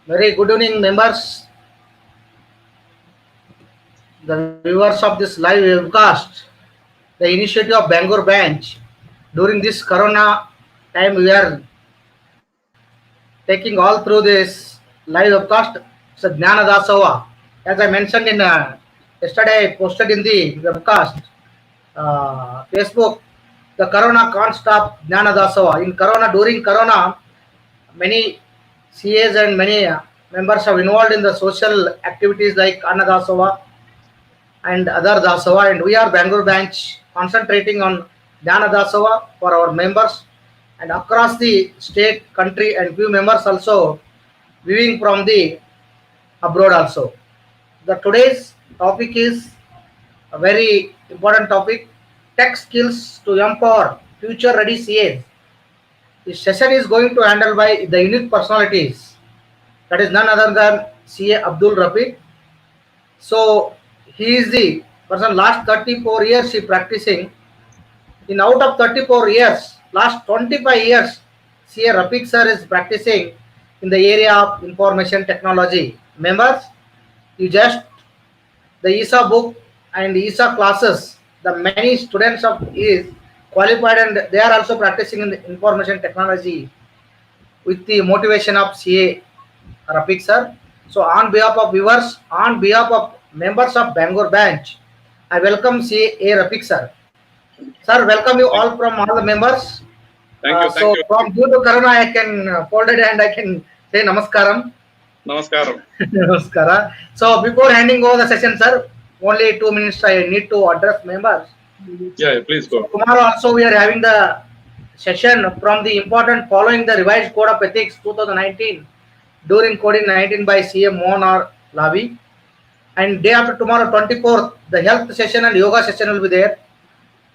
Very good evening, members, the viewers of this live webcast. The initiative of Bangalore Branch. During this Corona time, we are taking all through this live webcast. It's a Jnana Dasava. As I mentioned in yesterday, I posted in the webcast Facebook. The Corona can't stop Jnana Dasava. In Corona, during Corona, many CAs and many members are involved in the social activities like Annadasava and other Dasava, and we are Bangalore branch concentrating on Dhyana Dasava for our members and across the state, country, and few members also viewing from the abroad also. The today's topic is a very important topic: tech skills to empower future-ready CAs. This session is going to handle by the unique personalities. That is none other than CA Abdul Rafeq. So he is the person last 34 years he practicing. In out of 34 years, last 25 years, CA Rafeq sir is practicing in the area of information technology. Members, you just the ESA book and ESA classes, the many students of is qualified and they are also practicing in the information technology with the motivation of CA Rafeq sir. So on behalf of viewers, on behalf of members of Bangalore branch, I welcome CA Rafeq sir. Sir, welcome you all from all the members. Thank you. So from due to Corona, I can fold it and I can say Namaskaram. Namaskaram. Namaskara. So before handing over the session, sir, only 2 minutes I need to address members. Yeah, please go. So tomorrow also we are having the session from the important following the revised code of ethics 2019 during COVID-19 by CM Mohan or Lavi. And day after tomorrow, 24th, the health session and yoga session will be there.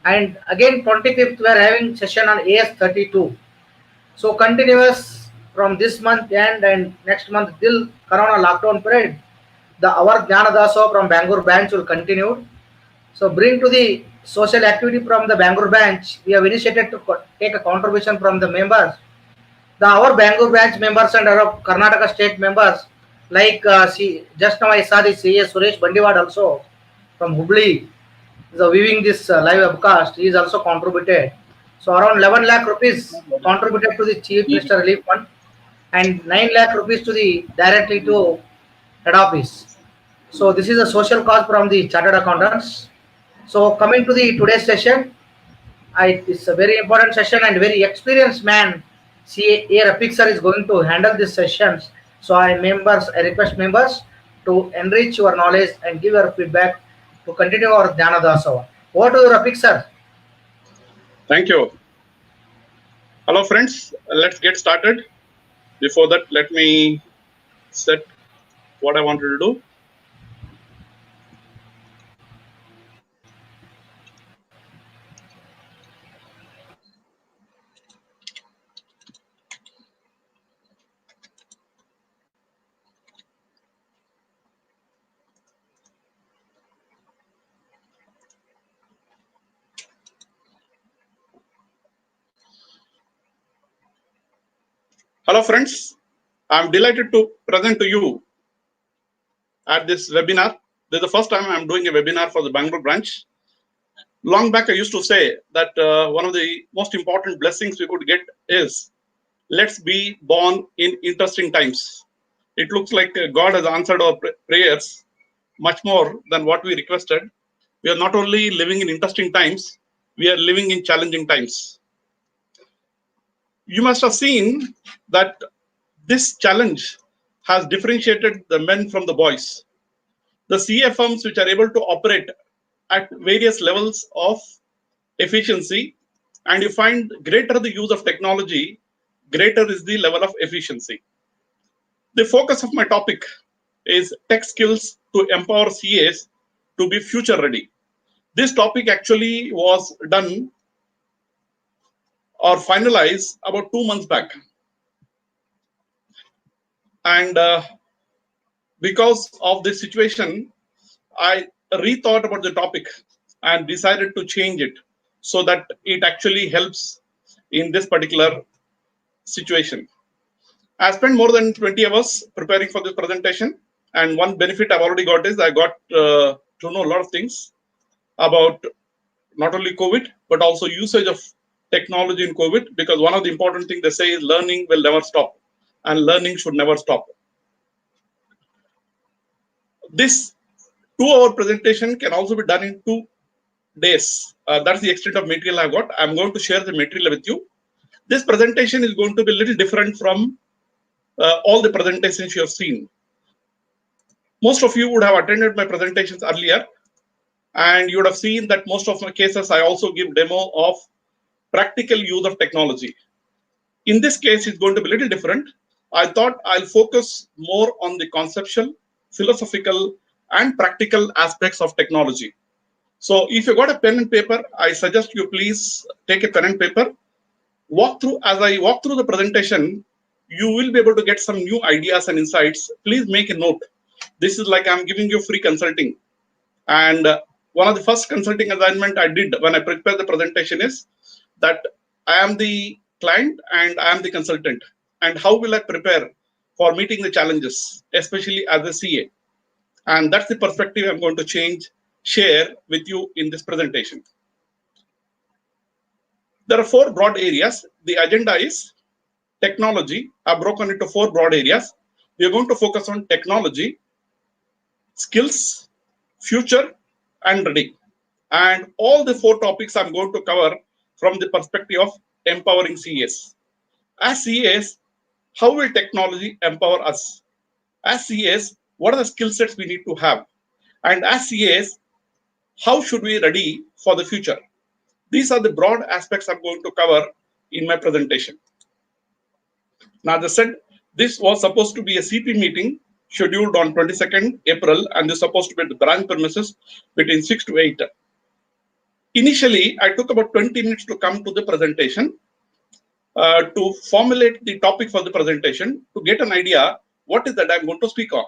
And again, 25th, we are having session on AS32. So continuous from this month and next month till Corona lockdown period, our Jnana Daso from Bangalore branch will continue. So bring to the social activity from the Bangalore branch. We have initiated to take a contribution from the members. Our Bangalore branch members and our Karnataka state members, like just now I saw the CA Suresh Bandiwad also from Hubli, is viewing this live webcast. He is also contributed. So around 11 lakh rupees contributed to the Chief Minister Relief Fund and 9 lakh rupees to the directly to head office. So this is a social cause from the chartered accountants. So coming to the today's session, it's a very important session and very experienced man. CA Rafeq sir is going to handle these sessions. So I request members to enrich your knowledge and give your feedback to continue our Jnana Dasava. Over to you, Rafeq sir. Thank you. Hello friends, let's get started. Before that, let me set what I wanted to do. Hello friends, I'm delighted to present to you at this webinar. This is the first time I'm doing a webinar for the Bangalore branch. Long back I used to say that one of the most important blessings we could get is let's be born in interesting times. It looks like God has answered our prayers much more than what we requested. We are not only living in interesting times, we are living in challenging times. You must have seen that this challenge has differentiated the men from the boys. The CA firms which are able to operate at various levels of efficiency, and you find greater the use of technology, greater is the level of efficiency. The focus of my topic is tech skills to empower CAs to be future ready. This topic actually was done or finalized about 2 months back. And because of this situation, I rethought about the topic and decided to change it so that it actually helps in this particular situation. I spent more than 20 hours preparing for this presentation. And one benefit I've already got is I got to know a lot of things about not only COVID, but also usage of technology in COVID, because one of the important things they say is learning will never stop and learning should never stop. This 2-hour presentation can also be done in 2 days. That's the extent of material I've got. I'm going to share the material with you. This presentation is going to be a little different from all the presentations you have seen. Most of you would have attended my presentations earlier, and you would have seen that most of my cases I also give demo of practical use of technology. In this case, it's going to be a little different. I thought I'll focus more on the conceptual, philosophical, and practical aspects of technology. So if you got a pen and paper, I suggest you please take a pen and paper. As I walk through the presentation, you will be able to get some new ideas and insights. Please make a note. This is like I'm giving you free consulting. And one of the first consulting assignment I did when I prepared the presentation is that I am the client and I am the consultant. And how will I prepare for meeting the challenges, especially as a CA? And that's the perspective I'm going to share with you in this presentation. There are 4 broad areas. The agenda is technology. I've broken into 4 broad areas. We are going to focus on technology, skills, future, and ready. And all the 4 topics I'm going to cover from the perspective of empowering CAs. As CAs, how will technology empower us? As CAs, what are the skill sets we need to have? And as CAs, how should we ready for the future? These are the broad aspects I'm going to cover in my presentation. Now, as I said, this was supposed to be a CP meeting scheduled on 22nd April, and this is supposed to be at the branch premises between 6 to 8. Initially, I took about 20 minutes to come to the presentation, to formulate the topic for the presentation, to get an idea what is that I'm going to speak on.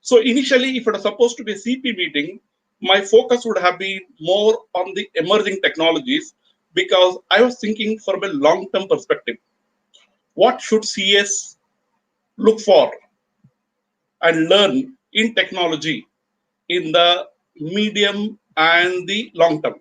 So initially, if it was supposed to be a CP meeting, my focus would have been more on the emerging technologies, because I was thinking from a long-term perspective. What should CAs look for and learn in technology in the medium and the long term?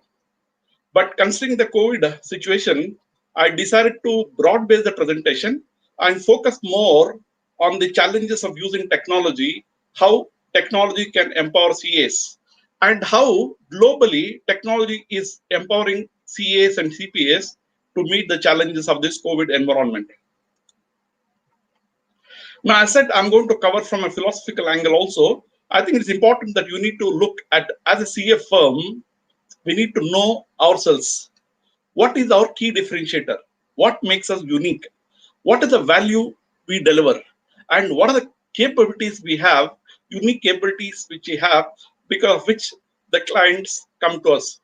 But considering the COVID situation, I decided to broad base the presentation and focus more on the challenges of using technology, how technology can empower CAs, and how globally technology is empowering CAs and CPAs to meet the challenges of this COVID environment. Now, I said I'm going to cover from a philosophical angle also. I think it's important that you need to look at, as a CA firm, we need to know ourselves. What is our key differentiator? What makes us unique? What is the value we deliver? And what are the capabilities we have, unique capabilities which we have, because of which the clients come to us?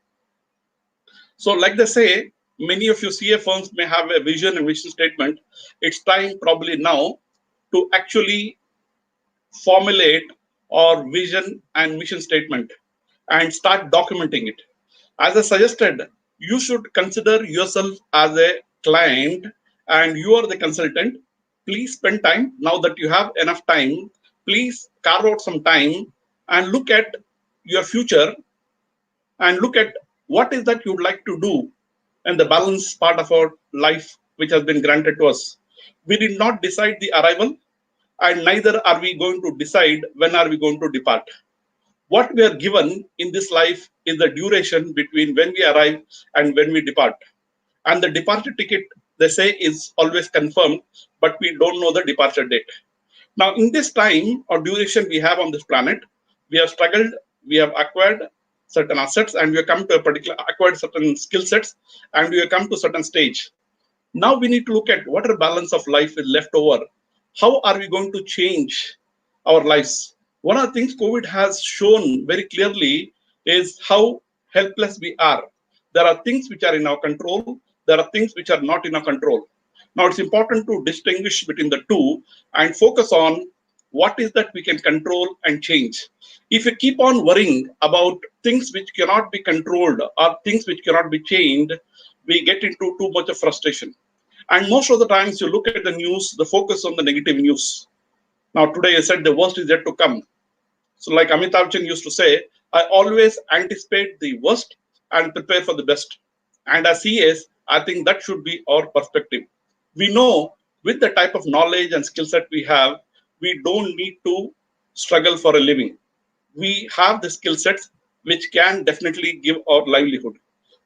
So like they say, many of you CA firms may have a vision and mission statement. It's time probably now to actually formulate our vision and mission statement and start documenting it. As I suggested, you should consider yourself as a client and you are the consultant. Please spend time. Now that you have enough time, please carve out some time and look at your future and look at what is that you'd like to do and the balance part of our life which has been granted to us. We did not decide the arrival, and neither are we going to decide when are we going to depart. What we are given in this life is the duration between when we arrive and when we depart. And the departure ticket, they say, is always confirmed, but we don't know the departure date. Now, in this time or duration we have on this planet, we have struggled, we have acquired certain assets, and we have come to a particular, acquired certain skill sets, and we have come to a certain stage. Now we need to look at what are balance of life is left over. How are we going to change our lives? One of the things COVID has shown very clearly is how helpless we are. There are things which are in our control. There are things which are not in our control. Now it's important to distinguish between the two and focus on what is that we can control and change. If you keep on worrying about things which cannot be controlled or things which cannot be changed, we get into too much of frustration. And most of the times you look at the news, the focus on the negative news. Now today I said the worst is yet to come. So like Amitabh Bachchan used to say, I always anticipate the worst and prepare for the best. And as CAs, I think that should be our perspective. We know with the type of knowledge and skill set we have, we don't need to struggle for a living. We have the skill sets which can definitely give our livelihood.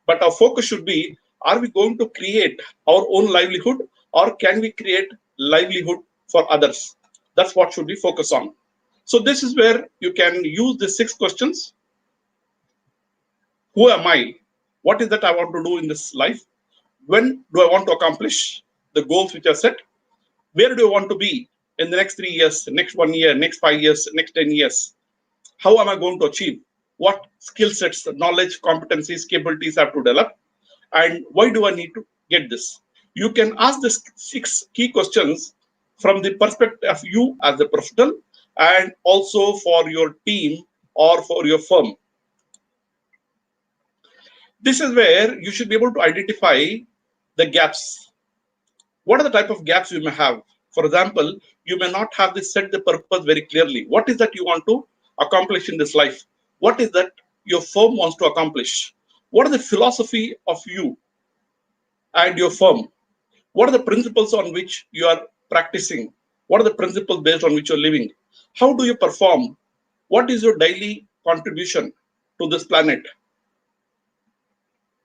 But our focus should be, are we going to create our own livelihood or can we create livelihood for others? That's what should we focus on. So this is where you can use the 6 questions. Who am I? What is that I want to do in this life? When do I want to accomplish the goals which are set? Where do I want to be in the next 3 years, next 1 year, next 5 years, next 10 years? How am I going to achieve? What skill sets, knowledge, competencies, capabilities I have to develop? And why do I need to get this? You can ask these 6 key questions from the perspective of you as a professional and also for your team or for your firm. This is where you should be able to identify the gaps. What are the type of gaps you may have? For example, you may not have this set the purpose very clearly. What is that you want to accomplish in this life? What is that your firm wants to accomplish? What are the philosophy of you and your firm? What are the principles on which you are practicing? What are the principles based on which you're living? How do you perform? What is your daily contribution to this planet?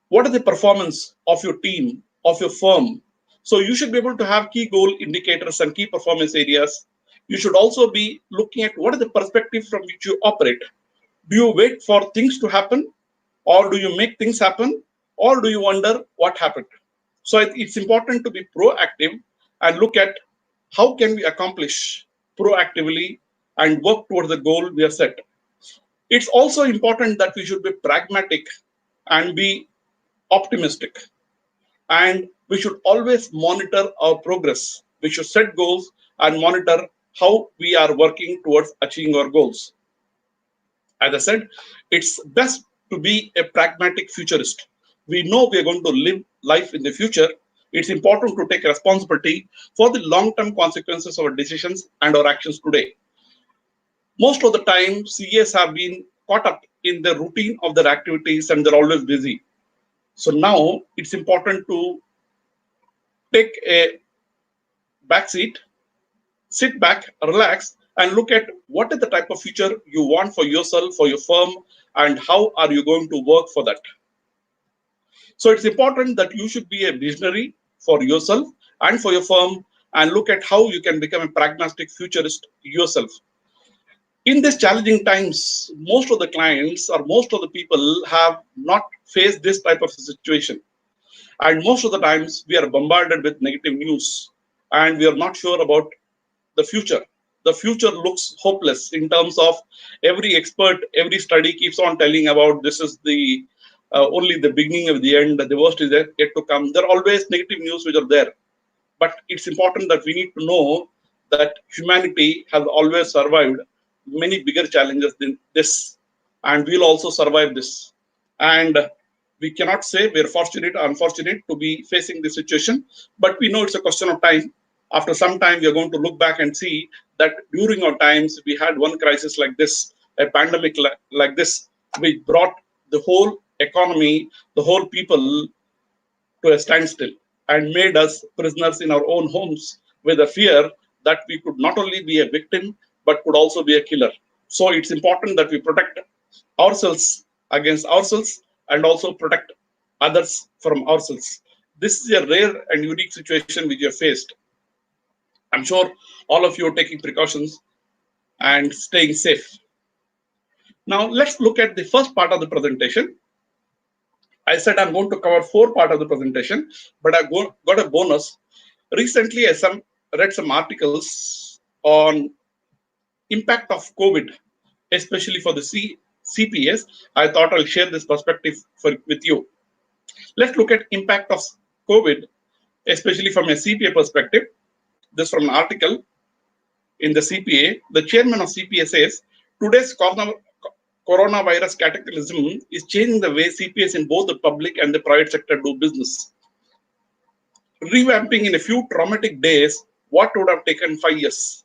What is the performance of your team, of your firm? So you should be able to have key goal indicators and key performance areas. You should also be looking at what is the perspective from which you operate. Do you wait for things to happen, or do you make things happen, or do you wonder what happened? So it's important to be proactive and look at how can we accomplish proactively and work towards the goal we have set. It's also important that we should be pragmatic and be optimistic. And we should always monitor our progress. We should set goals and monitor how we are working towards achieving our goals. As I said, it's best to be a pragmatic futurist. We know we are going to live life in the future. It's important to take responsibility for the long-term consequences of our decisions and our actions today. Most of the time, CAs have been caught up in the routine of their activities and they're always busy. So now it's important to take a back seat, sit back, relax, and look at what is the type of future you want for yourself, for your firm, and how are you going to work for that. So it's important that you should be a visionary for yourself and for your firm and look at how you can become a pragmatic futurist yourself. In these challenging times, most of the clients or most of the people have not faced this type of situation. And most of the times we are bombarded with negative news and we are not sure about the future. The future looks hopeless in terms of every expert, every study keeps on telling about this is the only the beginning of the end, the worst is yet to come. There are always negative news which are there. But it's important that we need to know that humanity has always survived many bigger challenges than this. And we'll also survive this. And we cannot say we're fortunate or unfortunate to be facing this situation, but we know it's a question of time. After some time, we are going to look back and see that during our times, we had one crisis like this, a pandemic like this, which brought the whole economy, the whole people to a standstill and made us prisoners in our own homes with a fear that we could not only be a victim, but could also be a killer. So it's important that we protect ourselves against ourselves and also protect others from ourselves. This is a rare and unique situation which you have faced. I'm sure all of you are taking precautions and staying safe. Now let's look at the first part of the presentation. I said I'm going to cover 4 parts of the presentation, but I got a bonus. Recently, I read some articles on impact of COVID, especially for the CPS. I thought I'll share this perspective with you. Let's look at impact of COVID, especially from a CPA perspective. This from an article in the CPA. The chairman of CPA says, today's coronavirus cataclysm is changing the way CPAs in both the public and the private sector do business. revamping in a few traumatic days what would have taken 5 years.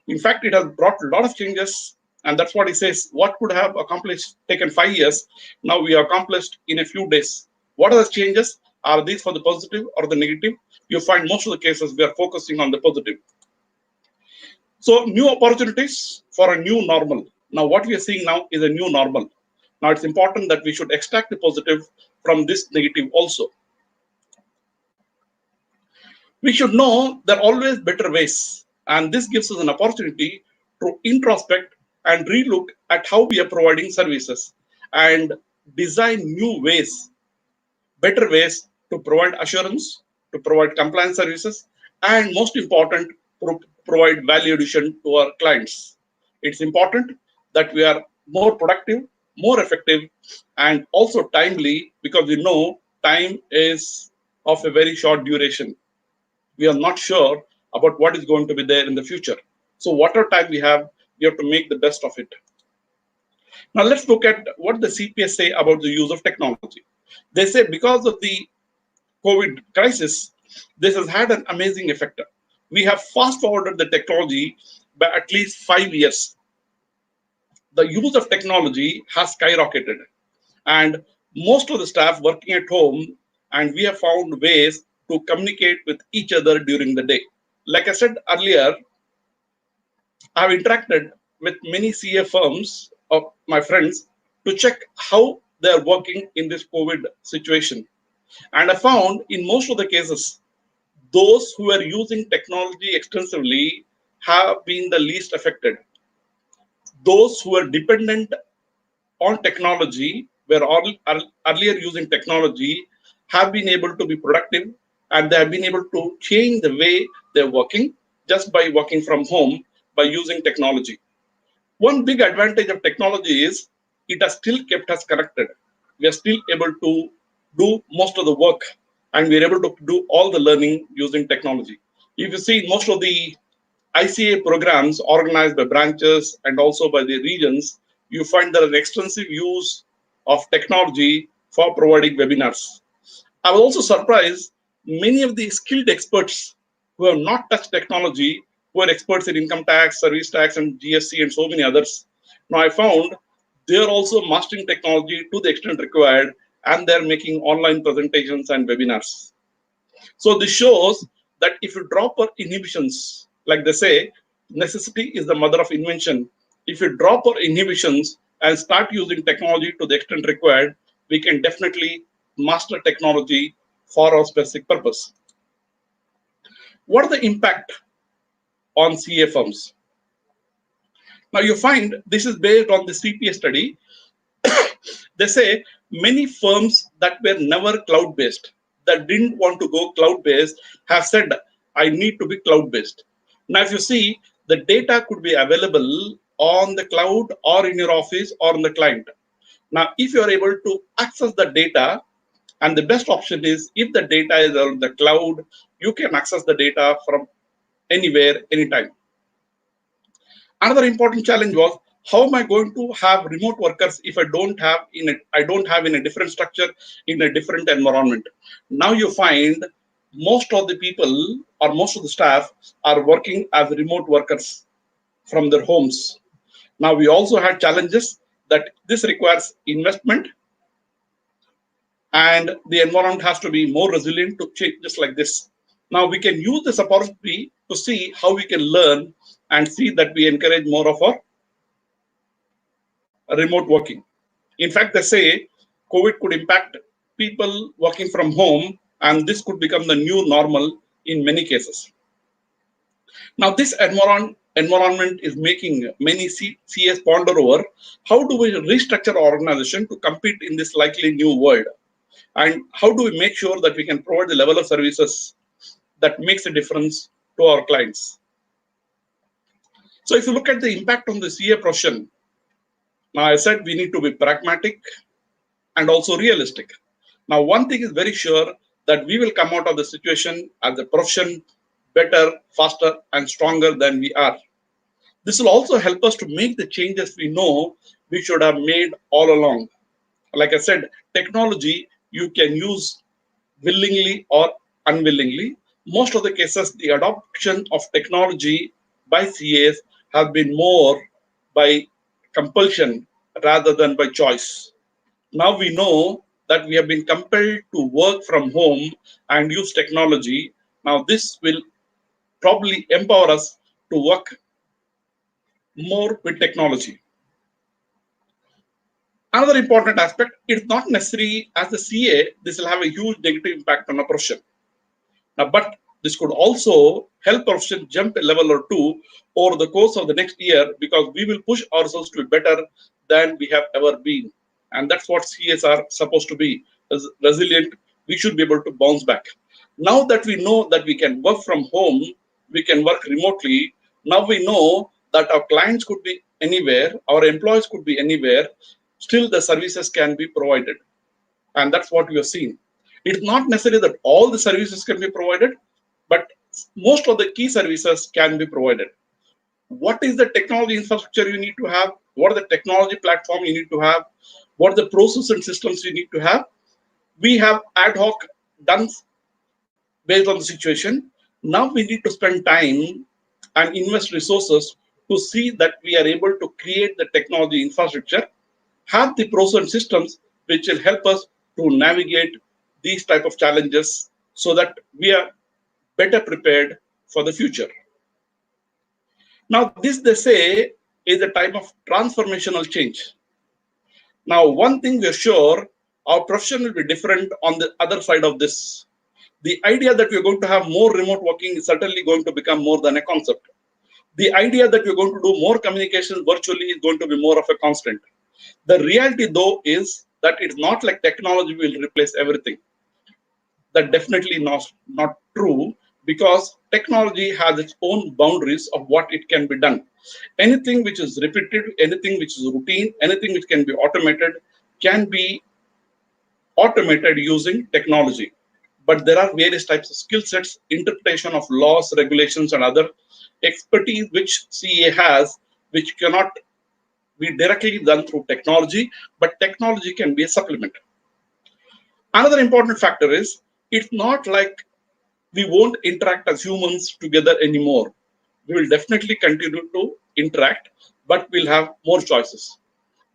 In fact, it has brought a lot of changes, and that's what he says. What could have accomplished taken 5 years, now we have accomplished in a few days. What are the changes? Are these for the positive or the negative? You find most of the cases we are focusing on the positive. So new opportunities for a new normal. Now what we are seeing now is a new normal. Now it's important that we should extract the positive from this negative also. We should know there are always better ways, and this gives us an opportunity to introspect and relook at how we are providing services and design new ways, better ways to provide assurance, to provide compliance services, and most important, provide value addition to our clients. It's important that we are more productive, more effective, and also timely, because we know time is of a very short duration. We are not sure about what is going to be there in the future. So whatever time we have to make the best of it. Now let's look at what the CPS say about the use of technology. They say because of the COVID crisis, this has had an amazing effect. We have fast forwarded the technology by at least 5 years. The use of technology has skyrocketed, and most of the staff working at home, and we have found ways to communicate with each other during the day. Like I said earlier, I have interacted with many CA firms of my friends to check how they are working in this COVID situation. And I found in most of the cases, those who are using technology extensively have been the least affected. Those who are dependent on technology, were earlier using technology, have been able to be productive, and they have been able to change the way they're working just by working from home by using technology. One big advantage of technology is it has still kept us connected. We are still able to do most of the work, and we are able to do all the learning using technology. If you see most of the ICAI programs organized by branches and also by the regions, you find there is extensive use of technology for providing webinars. I was also surprised many of the skilled experts who have not touched technology, who are experts in income tax, service tax, and GST, and so many others. Now I found they are also mastering technology to the extent required, and they're making online presentations and webinars. So this shows that if you drop our inhibitions, like they say, necessity is the mother of invention. If you drop our inhibitions and start using technology to the extent required, we can definitely master technology for our specific purpose. What are the impact on CA firms? Now you find this is based on the CPA study. They say many firms that were never cloud-based, that didn't want to go cloud-based, have said, I need to be cloud-based. Now, if you see, the data could be available on the cloud or in your office or on the client. Now, if you are able to access the data, and the best option is if the data is on the cloud, you can access the data from anywhere, anytime. Another important challenge was how am I going to have remote workers if I don't have in a different structure, in a different environment. Now you find most of the people or most of the staff are working as remote workers from their homes. Now we also had challenges that this requires investment, and the environment has to be more resilient to change just like this. Now we can use this opportunity to see how we can learn and see that we encourage more of our remote working. In fact, they say COVID could impact people working from home, and this could become the new normal in many cases. Now, this environment is making many CS ponder over how do we restructure our organization to compete in this likely new world, and how do we make sure that we can provide the level of services that makes a difference to our clients. So, if you look at the impact on the CA profession, now I said we need to be pragmatic and also realistic. Now, one thing is very sure that we will come out of the situation as a profession better, faster, and stronger than we are. This will also help us to make the changes we know we should have made all along. Like I said, technology you can use willingly or unwillingly. Most of the cases, the adoption of technology by CAs have been more by compulsion rather than by choice. Now we know that we have been compelled to work from home and use technology. Now this will probably empower us to work more with technology. Another important aspect, it's not necessary as a CA, this will have a huge negative impact on a profession. Now, but this could also help profession jump a level or two over the course of the next year because we will push ourselves to be better than we have ever been. And that's what CAs are supposed to be. As resilient, we should be able to bounce back. Now that we know that we can work from home, we can work remotely. Now we know that our clients could be anywhere, our employees could be anywhere, still the services can be provided. And that's what we have seen. It's not necessary that all the services can be provided, but most of the key services can be provided. What is the technology infrastructure you need to have? What are the technology platform you need to have? What are the process and systems you need to have? We have ad hoc done based on the situation. Now we need to spend time and invest resources to see that we are able to create the technology infrastructure, have the process and systems which will help us to navigate these type of challenges so that we are better prepared for the future. Now, this they say is a time of transformational change. Now, one thing we're sure, our profession will be different on the other side of this. The idea that we're going to have more remote working is certainly going to become more than a concept. The idea that we're going to do more communication virtually is going to be more of a constant. The reality, though, is that it's not like technology will replace everything. That definitely not true because technology has its own boundaries of what it can be done. Anything which is repetitive, anything which is routine, anything which can be automated using technology. But there are various types of skill sets, interpretation of laws, regulations, and other expertise which CA has, which cannot be directly done through technology, but technology can be a supplement. Another important factor is it's not like we won't interact as humans together anymore. We will definitely continue to interact, but we'll have more choices.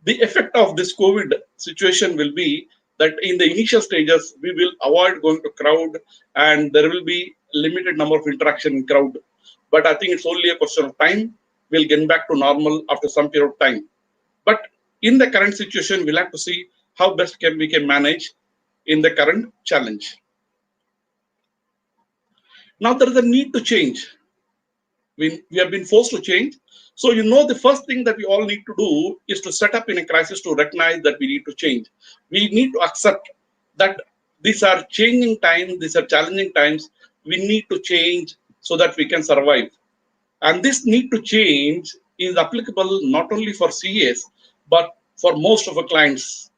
The effect of this COVID situation will be that in the initial stages, we will avoid going to crowd and there will be limited number of interaction in crowd. But I think it's only a question of time. We'll get back to normal after some period of time. But in the current situation, we'll have to see how best we can manage in the current challenge. Now there is a need to change. We have been forced to change. So the first thing that we all need to do is to set up in a crisis to recognize that we need to change. We need to accept that these are changing times, these are challenging times. We need to change so that we can survive. And this need to change is applicable not only for CAs, but for most of our clients.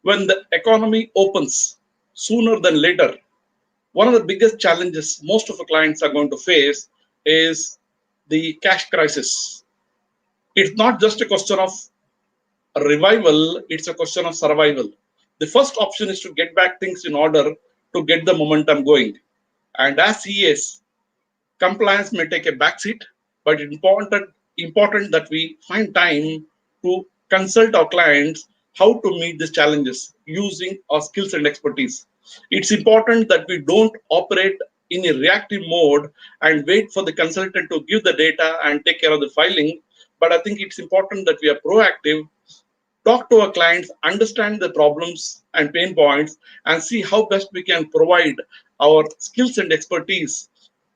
When the economy opens sooner than later, one of the biggest challenges most of our clients are going to face is the cash crisis. It's not just a question of revival, it's a question of survival. The first option is to get back things in order to get the momentum going. And as CAs, compliance may take a backseat, but it's important that we find time to consult our clients how to meet these challenges using our skills and expertise. It's important that we don't operate in a reactive mode and wait for the consultant to give the data and take care of the filing. But I think it's important that we are proactive, talk to our clients, understand the problems and pain points, and see how best we can provide our skills and expertise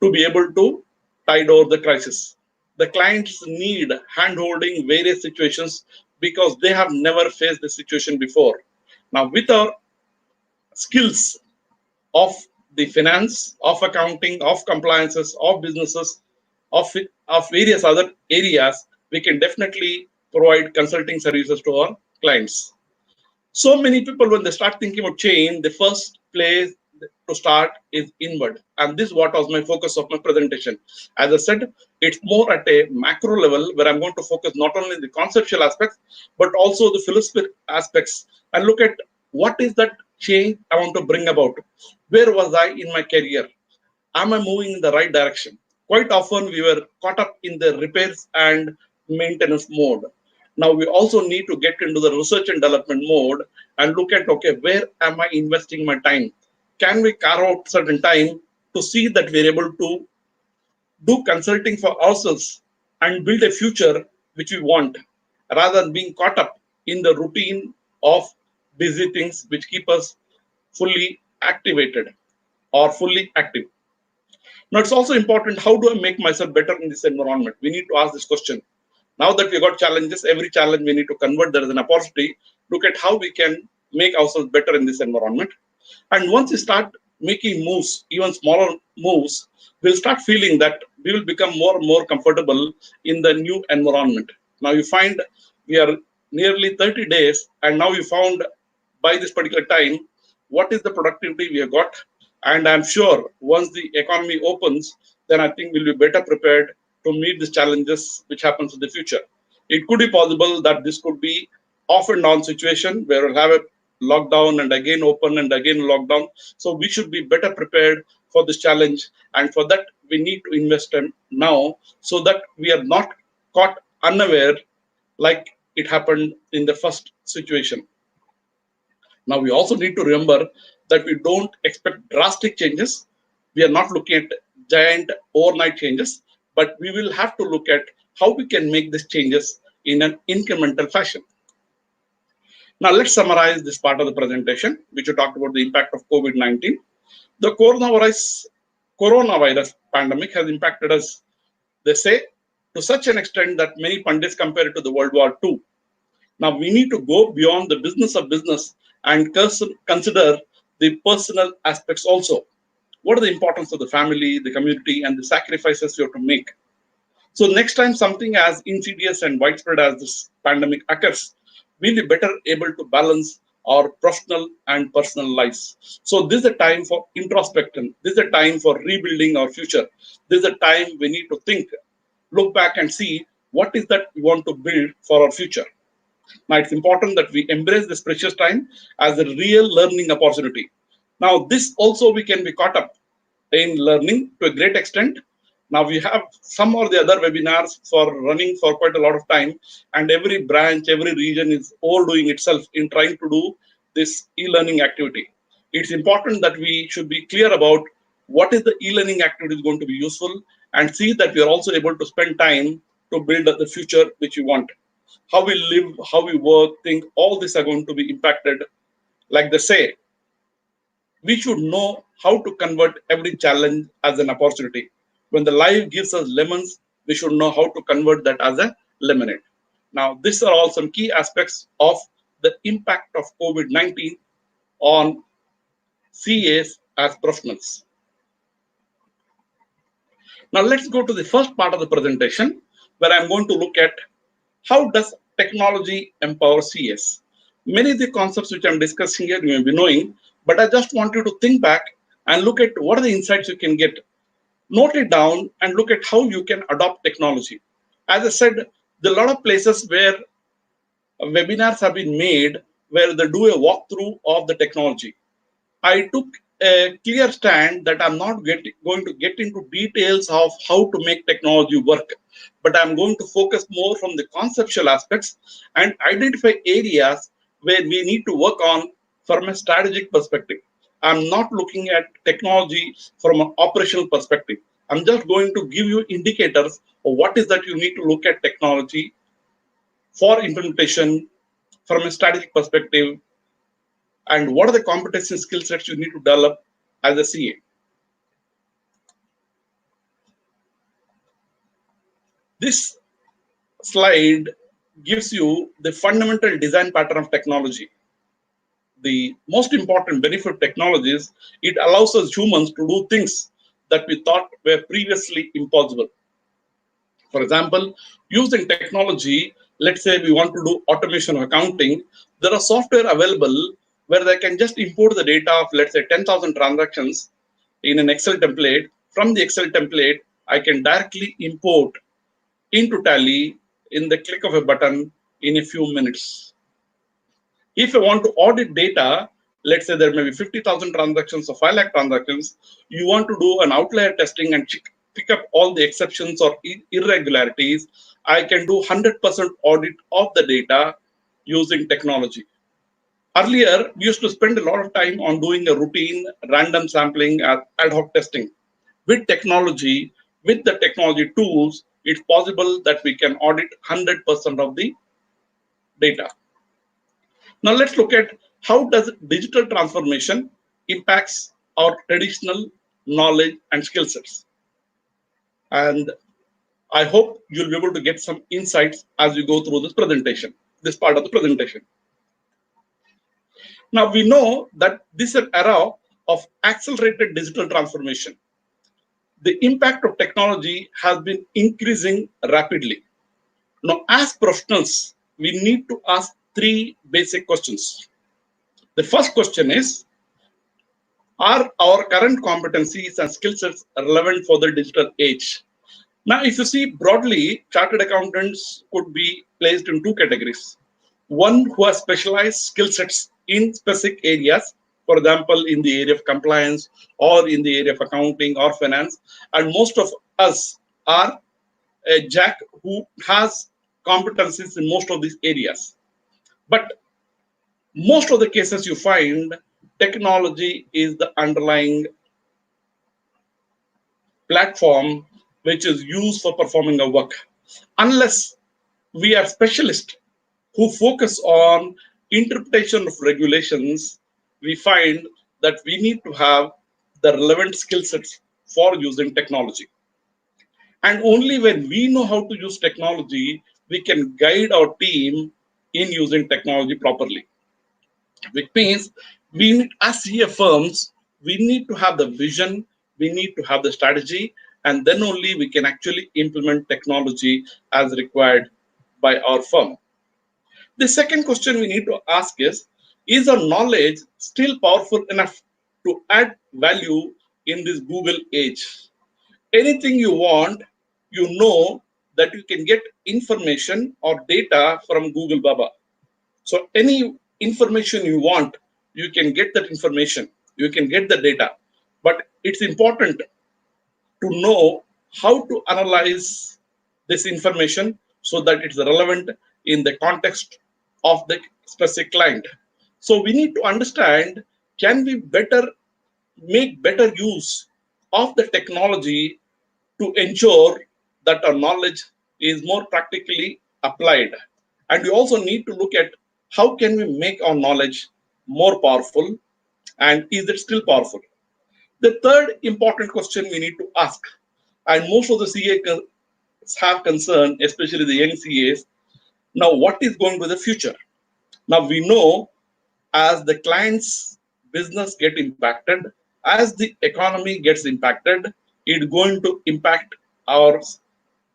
to be able to tide over the crisis. The clients need hand-holding various situations because they have never faced this situation before. Now, with our skills of the finance, of accounting, of compliances, of businesses, of various other areas, we can definitely provide consulting services to our clients. So many people, when they start thinking about change, the first place to start is inward. And this is what was my focus of my presentation. As I said, it's more at a macro level where I'm going to focus not only the conceptual aspects, but also the philosophical aspects and look at what is that change I want to bring about? Where was I in my career? Am I moving in the right direction? Quite often we were caught up in the repairs and maintenance mode. Now we also need to get into the research and development mode and look at, okay, where am I investing my time? Can we carve out certain time to see that we're able to do consulting for ourselves and build a future which we want, rather than being caught up in the routine of busy things which keep us fully activated or fully active. Now, it's also important, how do I make myself better in this environment? We need to ask this question. Now that we got challenges, every challenge we need to convert there as an opportunity. Look at how we can make ourselves better in this environment. And once we start making moves, even smaller moves, we'll start feeling that we will become more and more comfortable in the new environment. Now you find we are nearly 30 days, and now you found by this particular time what is the productivity we have got. And I'm sure once the economy opens, then I think we'll be better prepared to meet the challenges which happens in the future. It could be possible that this could be off and on situation where we'll have a lockdown and again open and again lockdown. So we should be better prepared for this challenge. And for that, we need to invest in now so that we are not caught unaware like it happened in the first situation. Now, we also need to remember that we don't expect drastic changes. We are not looking at giant overnight changes, but we will have to look at how we can make these changes in an incremental fashion. Now, let's summarize this part of the presentation, which we talked about the impact of COVID-19. The coronavirus pandemic has impacted us, they say, to such an extent that many pundits compare it to the World War II. Now, we need to go beyond the business of business and consider the personal aspects also. What are the importance of the family, the community, and the sacrifices you have to make? So next time something as insidious and widespread as this pandemic occurs, we'll be better able to balance our professional and personal lives. So this is a time for introspection. This is a time for rebuilding our future. This is a time we need to think, look back and see what is that we want to build for our future. Now, it's important that we embrace this precious time as a real learning opportunity. Now, this also we can be caught up in learning to a great extent. Now, we have some or the other webinars for running for quite a lot of time, and every branch, every region is overdoing itself in trying to do this e-learning activity. It's important that we should be clear about what is the e-learning activity is going to be useful, and see that we are also able to spend time to build the future which we want. How we live, how we work, think, all these are going to be impacted. Like they say, we should know how to convert every challenge as an opportunity. When the life gives us lemons, we should know how to convert that as a lemonade. Now, these are all some key aspects of the impact of COVID-19 on CAs as professionals. Now, let's go to the first part of the presentation, where I'm going to look at how does technology empower CAs. Many of the concepts which I'm discussing here you may be knowing, but I just want you to think back and look at what are the insights you can get. Note it down and look at how you can adopt technology. As I said, there are a lot of places where webinars have been made where they do a walkthrough of the technology. I took a clear stand that I'm not going to get into details of how to make technology work, but I'm going to focus more from the conceptual aspects and identify areas where we need to work on from a strategic perspective. I'm not looking at technology from an operational perspective. I'm just going to give you indicators of what is that you need to look at technology for implementation from a strategic perspective, and what are the competency and skill sets you need to develop as a CA. This slide gives you the fundamental design pattern of technology. The most important benefit of technology is it allows us humans to do things that we thought were previously impossible. For example, using technology, let's say we want to do automation of accounting, there are software available where they can just import the data of, let's say, 10,000 transactions in an Excel template. From the Excel template, I can directly import into Tally in the click of a button in a few minutes. If I want to audit data, let's say there may be 50,000 transactions or 5 lakh transactions, you want to do an outlier testing and pick up all the exceptions or irregularities, I can do 100% audit of the data using technology. Earlier, we used to spend a lot of time on doing a routine random sampling ad hoc testing. With technology, with the technology tools, it's possible that we can audit 100% of the data. Now let's look at how does digital transformation impacts our traditional knowledge and skill sets. And I hope you'll be able to get some insights as we go through this presentation, this part of the presentation. Now we know that this is an era of accelerated digital transformation. The impact of technology has been increasing rapidly. Now, as professionals, we need to ask three basic questions. The first question is, are our current competencies and skill sets relevant for the digital age? Now, if you see broadly, chartered accountants could be placed in two categories. One who has specialized skill sets in specific areas, for example, in the area of compliance or in the area of accounting or finance. And most of us are a jack who has competencies in most of these areas. But most of the cases you find, technology is the underlying platform which is used for performing our work. Unless we are specialists who focus on interpretation of regulations, we find that we need to have the relevant skill sets for using technology. And only when we know how to use technology, we can guide our team in using technology properly. Which means we need, as CA firms, we need to have the vision, we need to have the strategy, and then only we can actually implement technology as required by our firm. The second question we need to ask is our knowledge still powerful enough to add value in this Google age? Anything you want, you know that you can get information or data from Google Baba. So any information you want, you can get that information, you can get the data. But it's important to know how to analyze this information so that it's relevant in the context of the specific client. So we need to understand, can we make better use of the technology to ensure that our knowledge is more practically applied. And we also need to look at how can we make our knowledge more powerful, and is it still powerful? The third important question we need to ask, and most of the CAs have concern, especially the young CAs, now what is going to be the future? Now we know as the client's business get impacted, as the economy gets impacted, it's going to impact our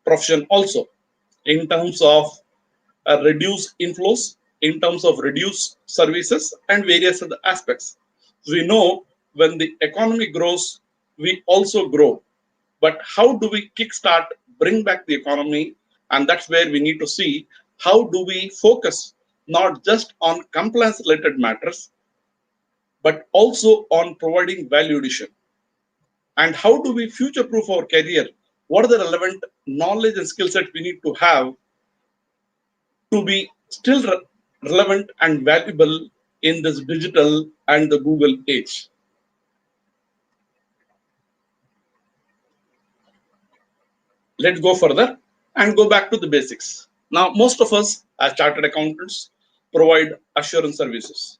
profession also in terms of reduced inflows, in terms of reduced services and various other aspects. We know when the economy grows, we also grow. But how do we kickstart, bring back the economy? And that's where we need to see how do we focus not just on compliance related matters, but also on providing value addition. And how do we future proof our career? What are the relevant knowledge and skill sets we need to have to be still relevant and valuable in this digital and the Google age? Let's go further and go back to the basics. Now, most of us as chartered accountants provide assurance services.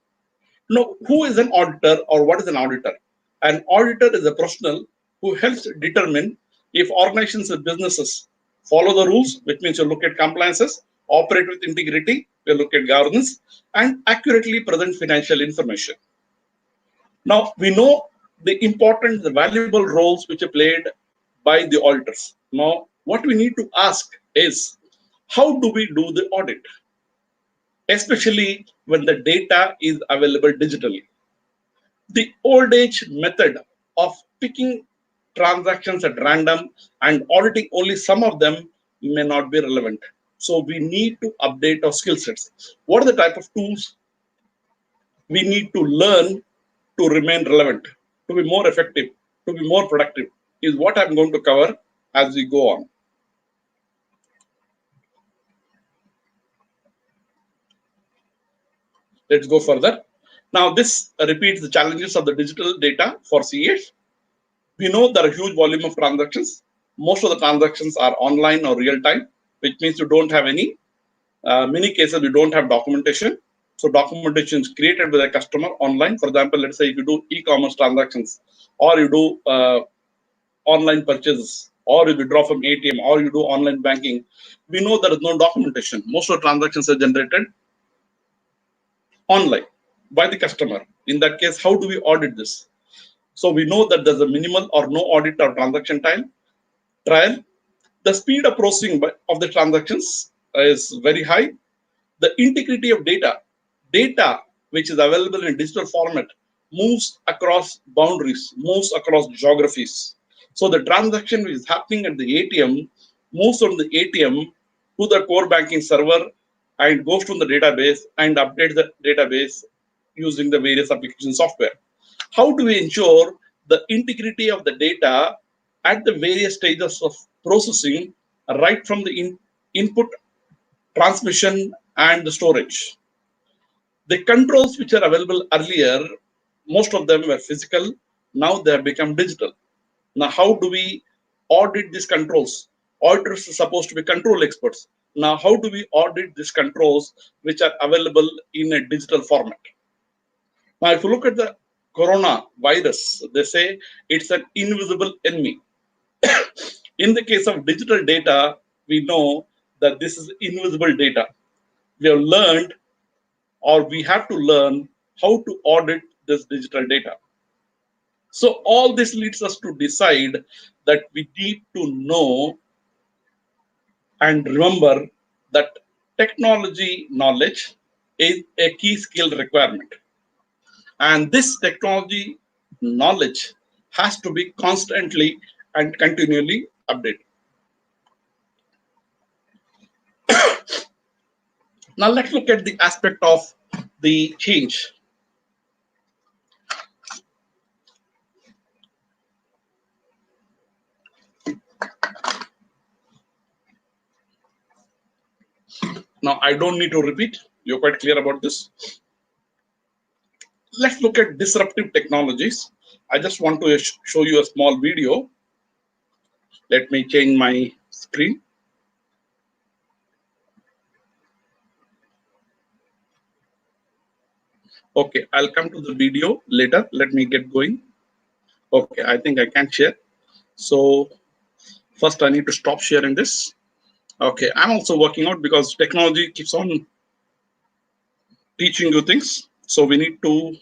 Now, who is an auditor or what is an auditor? An auditor is a professional who helps determine if organizations and businesses follow the rules, which means you look at compliances, operate with integrity, you look at governance, and accurately present financial information. Now, we know the valuable roles which are played by the auditors. Now, what we need to ask is, how do we do the audit? Especially when the data is available digitally. The old age method of picking transactions at random and auditing only some of them may not be relevant. So we need to update our skill sets. What are the type of tools we need to learn to remain relevant, to be more effective, to be more productive, is what I'm going to cover as we go on. Let's go further. Now, this repeats the challenges of the digital data for CAs. We know there are a huge volume of transactions. Most of the transactions are online or real time, which means you don't have any. Many cases, we don't have documentation. So documentation is created by the customer online. For example, let's say if you do e-commerce transactions, or you do online purchases, or you withdraw from ATM, or you do online banking, we know there is no documentation. Most of the transactions are generated online by the customer. In that case, how do we audit this? So we know that there's a minimal or no audit or transaction time trial. The speed of processing of the transactions is very high. The integrity of data which is available in digital format, moves across boundaries, moves across geographies. So the transaction which is happening at the ATM moves from the ATM to the core banking server and goes to the database and updates the database using the various application software. How do we ensure the integrity of the data at the various stages of processing, right from the input, transmission, and the storage? The controls which are available earlier, most of them were physical. Now they have become digital. Now, how do we audit these controls? Auditors are supposed to be control experts. Now, how do we audit these controls which are available in a digital format? Now, if you look at the coronavirus, they say it's an invisible enemy. In the case of digital data, we know that this is invisible data. We have learned, or we have to learn, how to audit this digital data. So all this leads us to decide that we need to know and remember that technology knowledge is a key skill requirement. And this technology knowledge has to be constantly and continually updated. Now let's look at the aspect of the change. Now I don't need to repeat, you're quite clear about this. Let's look at disruptive technologies. I just want to show you a small video. Let me change my screen. Okay, I'll come to the video later. Let me get going. Okay, I think I can share. So first I need to stop sharing this. Okay, I'm also working out because technology keeps on teaching you things. So we need to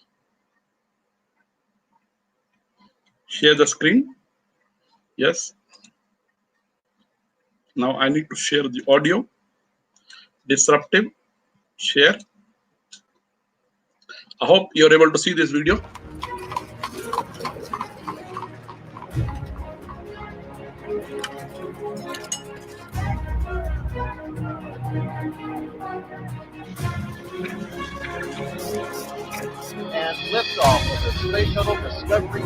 share the screen. Yes. Now I need to share the audio. Disruptive, share. I hope you're able to see this video. And liftoff of the Space Shuttle Discovery.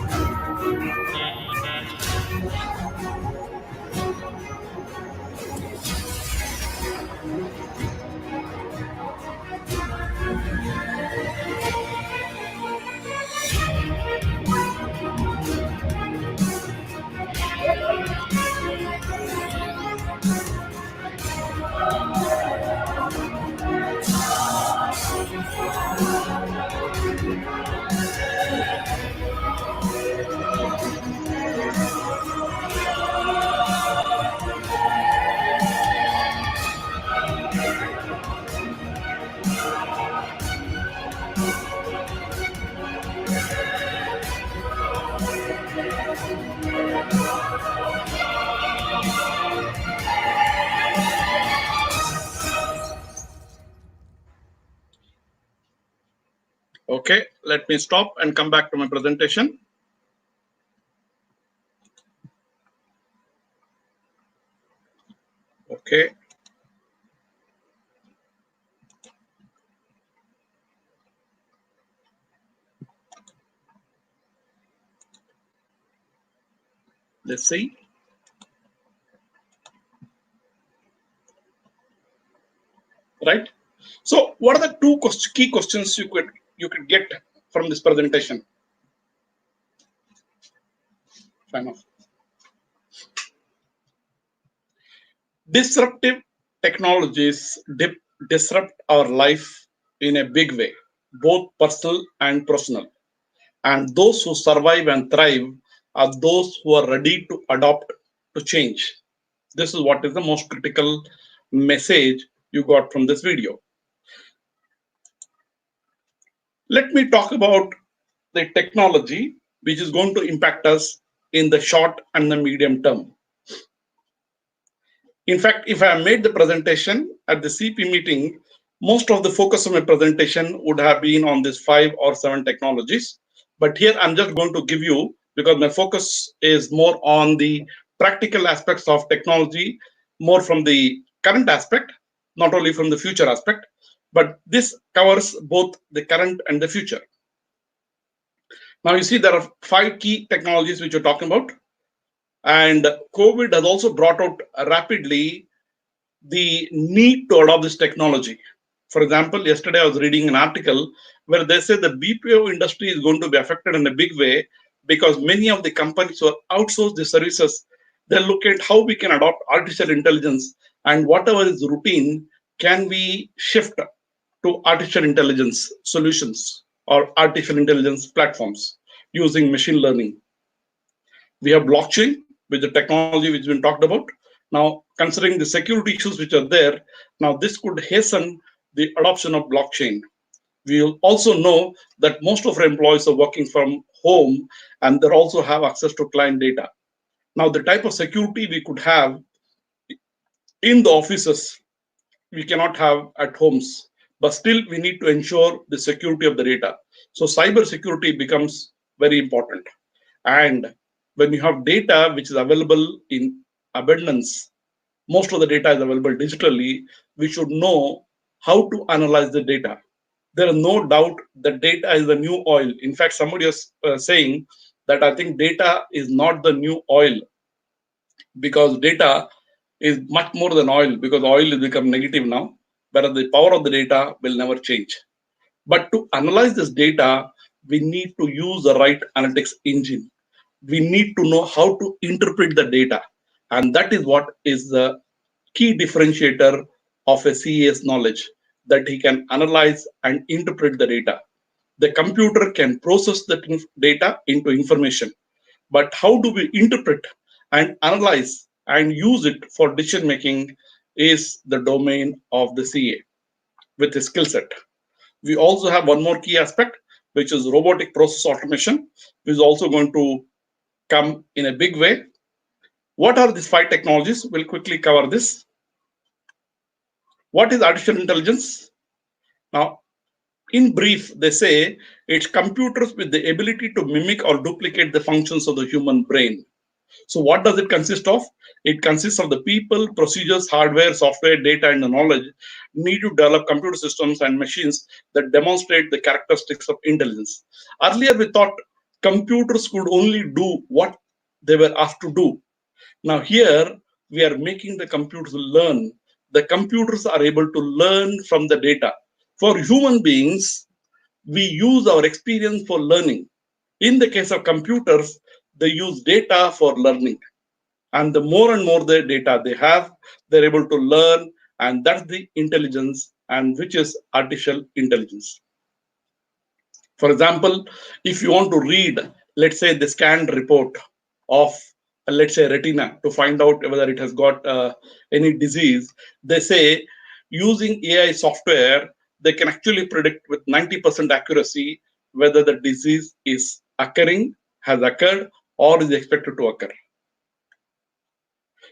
Okay, let me stop and come back to my presentation. Okay. Let's see. Right. So what are the two key questions you could get from this presentation? Fine. Disruptive technologies disrupt our life in a big way, both personal and professional. And those who survive and thrive are those who are ready to adopt to change. This is what is the most critical message you got from this video. Let me talk about the technology which is going to impact us in the short and the medium term. In fact, if I made the presentation at the CP meeting, most of the focus of my presentation would have been on these 5 or 7 technologies. But here I'm just going to give you, because my focus is more on the practical aspects of technology, more from the current aspect, not only from the future aspect, but this covers both the current and the future. Now you see there are 5 key technologies which we're talking about. And COVID has also brought out rapidly the need to adopt this technology. For example, yesterday I was reading an article where they say the BPO industry is going to be affected in a big way because many of the companies who outsource the services, they look at how we can adopt artificial intelligence, and whatever is routine, can we shift to artificial intelligence solutions or artificial intelligence platforms using machine learning. We have blockchain, with the technology which has been talked about. Now, considering the security issues which are there, now this could hasten the adoption of blockchain. We will also know that most of our employees are working from home and they also have access to client data. Now, the type of security we could have in the offices, we cannot have at homes, but still we need to ensure the security of the data. So cyber security becomes very important. And when you have data which is available in abundance, most of the data is available digitally, we should know how to analyze the data. There is no doubt that data is the new oil. In fact, somebody was saying that I think data is not the new oil, because data is much more than oil, because oil has become negative now, but the power of the data will never change. But to analyze this data, we need to use the right analytics engine. We need to know how to interpret the data. And that is what is the key differentiator of a CA's knowledge, that he can analyze and interpret the data. The computer can process that data into information. But how do we interpret and analyze and use it for decision making is the domain of the CA with his skill set. We also have one more key aspect, which is robotic process automation, which is also going to come in a big way. What are these 5 technologies? We'll quickly cover this. What is artificial intelligence? Now, in brief, they say it's computers with the ability to mimic or duplicate the functions of the human brain. So what does it consist of? It consists of the people, procedures, hardware, software, data, and the knowledge need to develop computer systems and machines that demonstrate the characteristics of intelligence. Earlier, we thought computers could only do what they were asked to do. Now here, we are making the computers learn. The computers are able to learn from the data. For human beings, we use our experience for learning. In the case of computers, they use data for learning. And the more and more the data they have, they're able to learn, and that's the intelligence, and which is artificial intelligence. For example, if you want to read, let's say, the scanned report of, let's say, retina, to find out whether it has got any disease, they say using AI software, they can actually predict with 90% accuracy whether the disease is occurring, has occurred, or is expected to occur.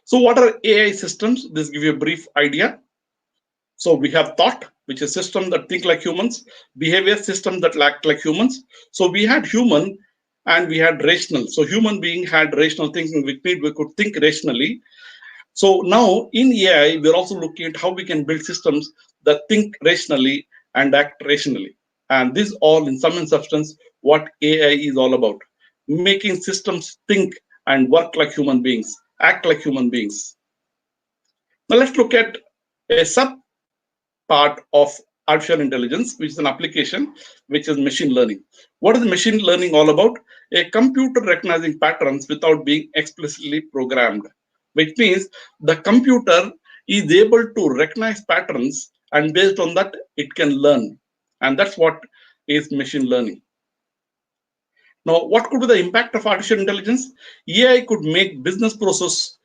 So what are AI systems? This gives you a brief idea. So we have thought, which is systems that think like humans, behavior systems that act like humans. So we had human and we had rational. So human being had rational thinking, which means we could think rationally. So now in AI, we're also looking at how we can build systems that think rationally and act rationally. And this all, in sum and substance, what AI is all about. Making systems think and work like human beings, act like human beings. Now let's look at a sub part of artificial intelligence, which is an application, which is machine learning. What is machine learning all about? A computer recognizing patterns without being explicitly programmed, which means the computer is able to recognize patterns, and based on that, it can learn. And that's what is machine learning. Now, what could be the impact of artificial intelligence? AI could make business process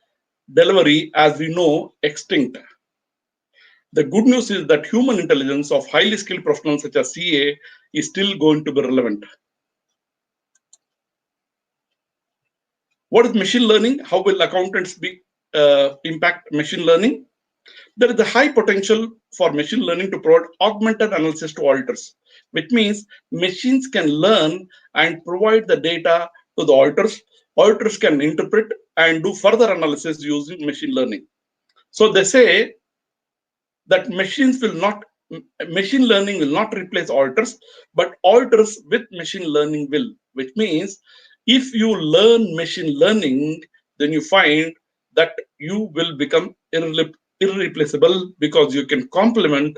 delivery, as we know, extinct. The good news is that human intelligence of highly skilled professionals such as CA is still going to be relevant. What is machine learning? How will accountants impact machine learning? There is a high potential for machine learning to provide augmented analysis to auditors, which means machines can learn and provide the data to the auditors. Auditors can interpret and do further analysis using machine learning. So they say that machine learning will not replace auditors, but auditors with machine learning will, which means if you learn machine learning, then you find that you will become irreplaceable because you can complement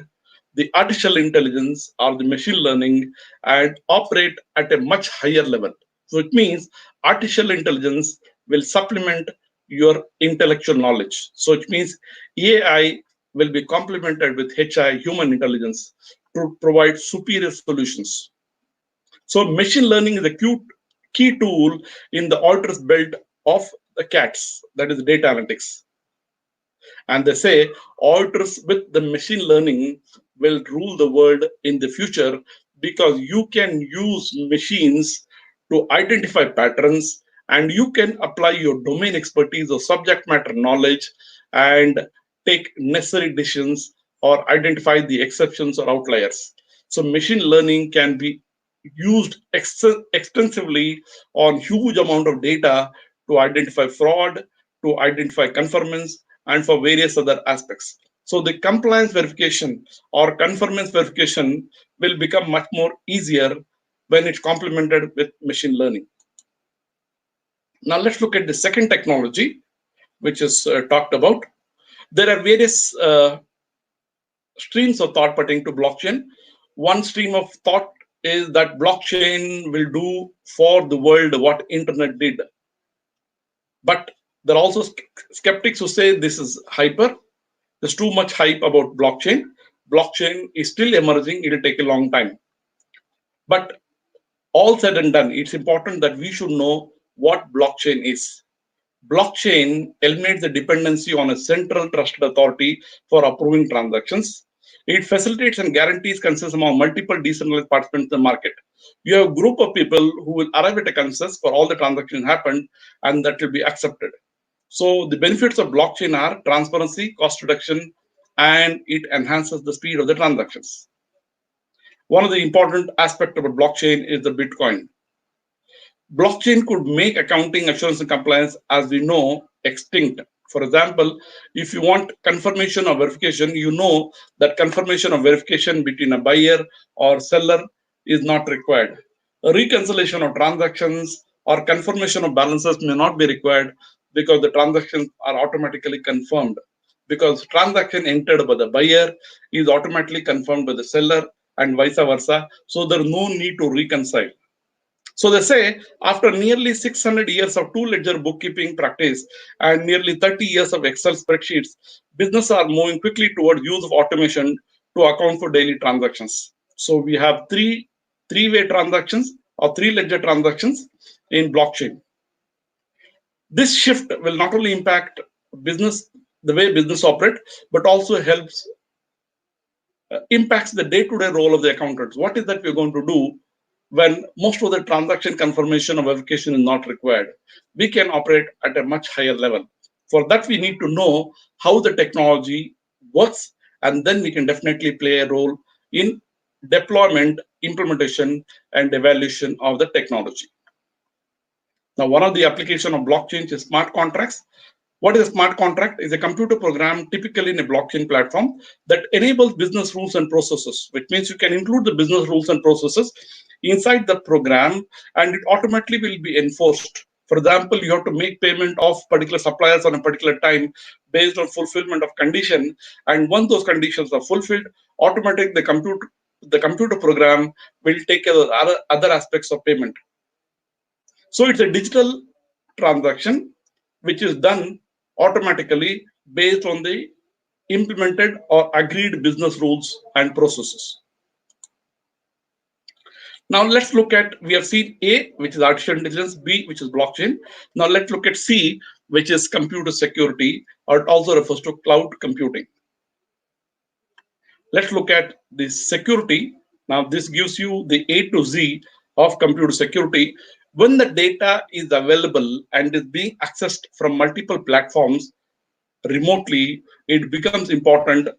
the artificial intelligence or the machine learning and operate at a much higher level. So it means artificial intelligence will supplement your intellectual knowledge. So it means AI will be complemented with HI, human intelligence, to provide superior solutions. So machine learning is a key tool in the auditor's belt of the cats, that is data analytics. And they say auditors with the machine learning will rule the world in the future because you can use machines to identify patterns and you can apply your domain expertise or subject matter knowledge and take necessary decisions or identify the exceptions or outliers. So machine learning can be used extensively on huge amount of data to identify fraud, to identify conformance, and for various other aspects. So the compliance verification or conformance verification will become much more easier when it's complemented with machine learning. Now let's look at the second technology, which is talked about. There are various streams of thought pertaining to blockchain. One stream of thought is that blockchain will do for the world what internet did. But there are also skeptics who say this is hyper. There's too much hype about blockchain. Blockchain is still emerging. It will take a long time. But all said and done, it's important that we should know what blockchain is. Blockchain eliminates the dependency on a central trusted authority for approving transactions. It facilitates and guarantees consensus among multiple decentralized participants in the market. You have a group of people who will arrive at a consensus for all the transactions happened, and that will be accepted. So the benefits of blockchain are transparency, cost reduction, and it enhances the speed of the transactions. One of the important aspects of a blockchain is the Bitcoin. Blockchain could make accounting, assurance, and compliance, as we know, extinct. For example, if you want confirmation or verification, you know that confirmation or verification between a buyer or seller is not required. A reconciliation of transactions or confirmation of balances may not be required because the transactions are automatically confirmed. Because transaction entered by the buyer is automatically confirmed by the seller and vice versa. So there's no need to reconcile. So they say after nearly 600 years of two-ledger bookkeeping practice and nearly 30 years of Excel spreadsheets, businesses are moving quickly towards use of automation to account for daily transactions. So we have three-way transactions or three-ledger transactions in blockchain. This shift will not only impact business, the way business operate, but also helps impacts the day-to-day role of the accountants. What is that we're going to do when most of the transaction confirmation or verification is not required? We can operate at a much higher level. For that, we need to know how the technology works, and then we can definitely play a role in deployment, implementation, and evaluation of the technology. Now, one of the applications of blockchain is smart contracts. What is a smart contract? Is a computer program typically in a blockchain platform that enables business rules and processes, which means you can include the business rules and processes inside the program and it automatically will be enforced. For example, you have to make payment of particular suppliers on a particular time based on fulfillment of condition. And once those conditions are fulfilled, automatically the computer program will take care of other aspects of payment. So it's a digital transaction which is done automatically based on the implemented or agreed business rules and processes. Now let's look at, we have seen A, which is artificial intelligence, B, which is blockchain. Now let's look at C, which is computer security, or it also refers to cloud computing. Let's look at the security. Now this gives you the A to Z of computer security. When the data is available and is being accessed from multiple platforms remotely, it becomes important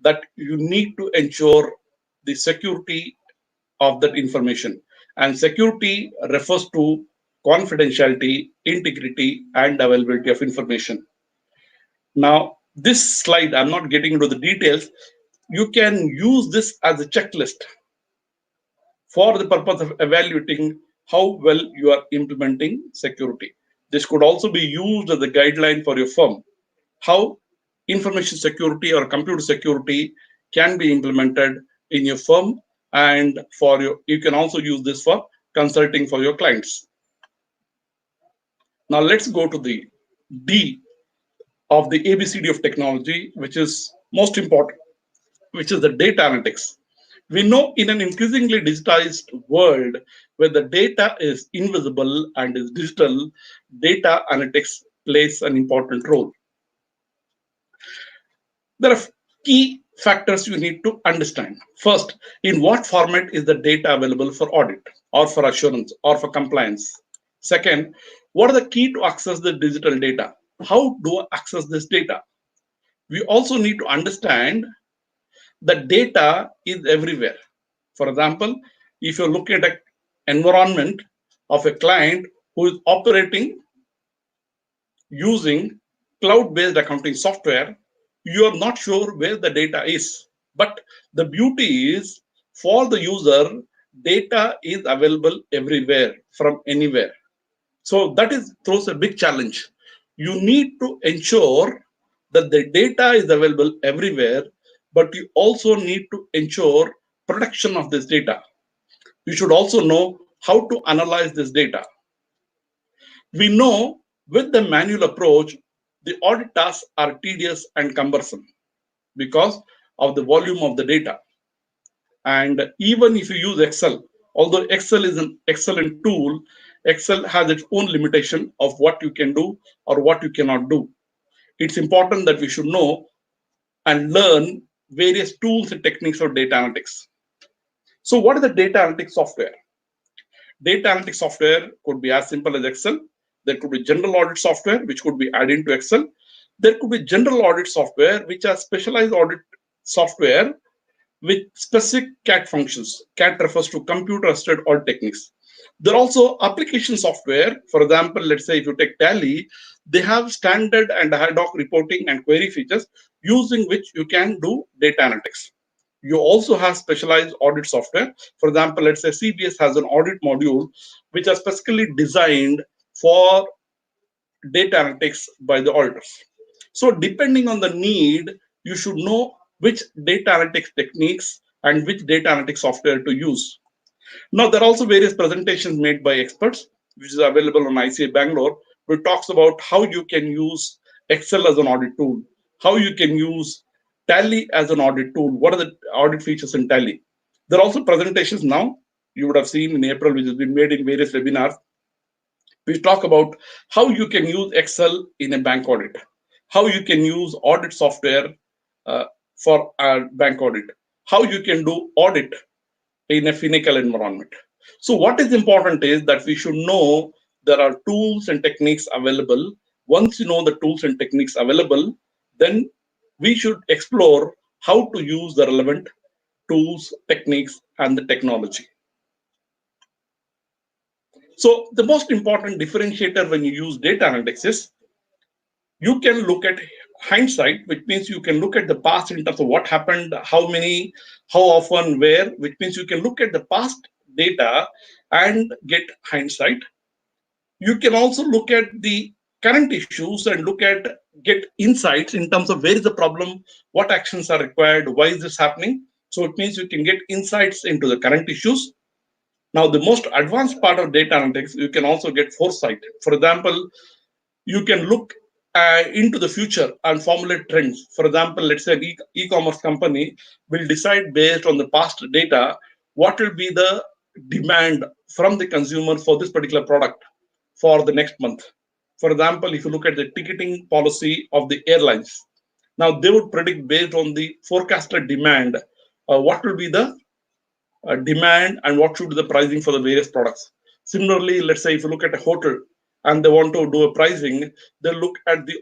that you need to ensure the security of that information. And security refers to confidentiality, integrity, and availability of information. Now, this slide, I'm not getting into the details. You can use this as a checklist for the purpose of evaluating how well you are implementing security. This could also be used as a guideline for your firm, how information security or computer security can be implemented in your firm, and for you can also use this for consulting for your clients. Now let's go to the D of the ABCD of technology, which is most important, which is the data analytics. We know in an increasingly digitized world where the data is invisible and is digital, data analytics plays an important role. There are key factors you need to understand. First, in what format is the data available for audit or for assurance or for compliance? Second, what are the key to access the digital data? How do I access this data? We also need to understand that data is everywhere. For example, if you look at an environment of a client who is operating using cloud-based accounting software, you are not sure where the data is. But the beauty is, for the user, data is available everywhere from anywhere. So that throws a big challenge. You need to ensure that the data is available everywhere, but you also need to ensure protection of this data. You should also know how to analyze this data. We know with the manual approach, the audit tasks are tedious and cumbersome because of the volume of the data. And even if you use Excel, although Excel is an excellent tool, Excel has its own limitation of what you can do or what you cannot do. It's important that we should know and learn various tools and techniques of data analytics. So what is the data analytics software? Data analytics software could be as simple as Excel. There could be general audit software, which could be added into Excel. There could be general audit software, which are specialized audit software with specific CAT functions. CAT refers to computer-assisted audit techniques. There are also application software. For example, let's say if you take Tally, they have standard and ad hoc reporting and query features using which you can do data analytics. You also have specialized audit software. For example, let's say CBS has an audit module which are specifically designed for data analytics by the auditors. So depending on the need, you should know which data analytics techniques and which data analytics software to use. Now, there are also various presentations made by experts, which is available on ICAI Bangalore, which talks about how you can use Excel as an audit tool, how you can use Tally as an audit tool, what are the audit features in Tally. There are also presentations now, you would have seen in April, which has been made in various webinars. We talk about how you can use Excel in a bank audit, how you can use audit software for a bank audit, how you can do audit in a financial environment. So what is important is that we should know there are tools and techniques available. Once you know the tools and techniques available, then we should explore how to use the relevant tools, techniques, and the technology. So the most important differentiator when you use data analytics is you can look at hindsight, which means you can look at the past in terms of what happened, how many, how often, where, which means you can look at the past data and get hindsight. You can also look at the current issues and get insights in terms of where is the problem, what actions are required, why is this happening. So it means you can get insights into the current issues. Now, the most advanced part of data analytics, you can also get foresight. For example, you can look into the future and formulate trends. For example, let's say an e-commerce company will decide based on the past data what will be the demand from the consumer for this particular product for the next month. For example, if you look at the ticketing policy of the airlines, now they would predict based on the forecasted demand what will be the demand and what should be the pricing for the various products. Similarly, let's say if you look at a hotel and they want to do a pricing, they look at the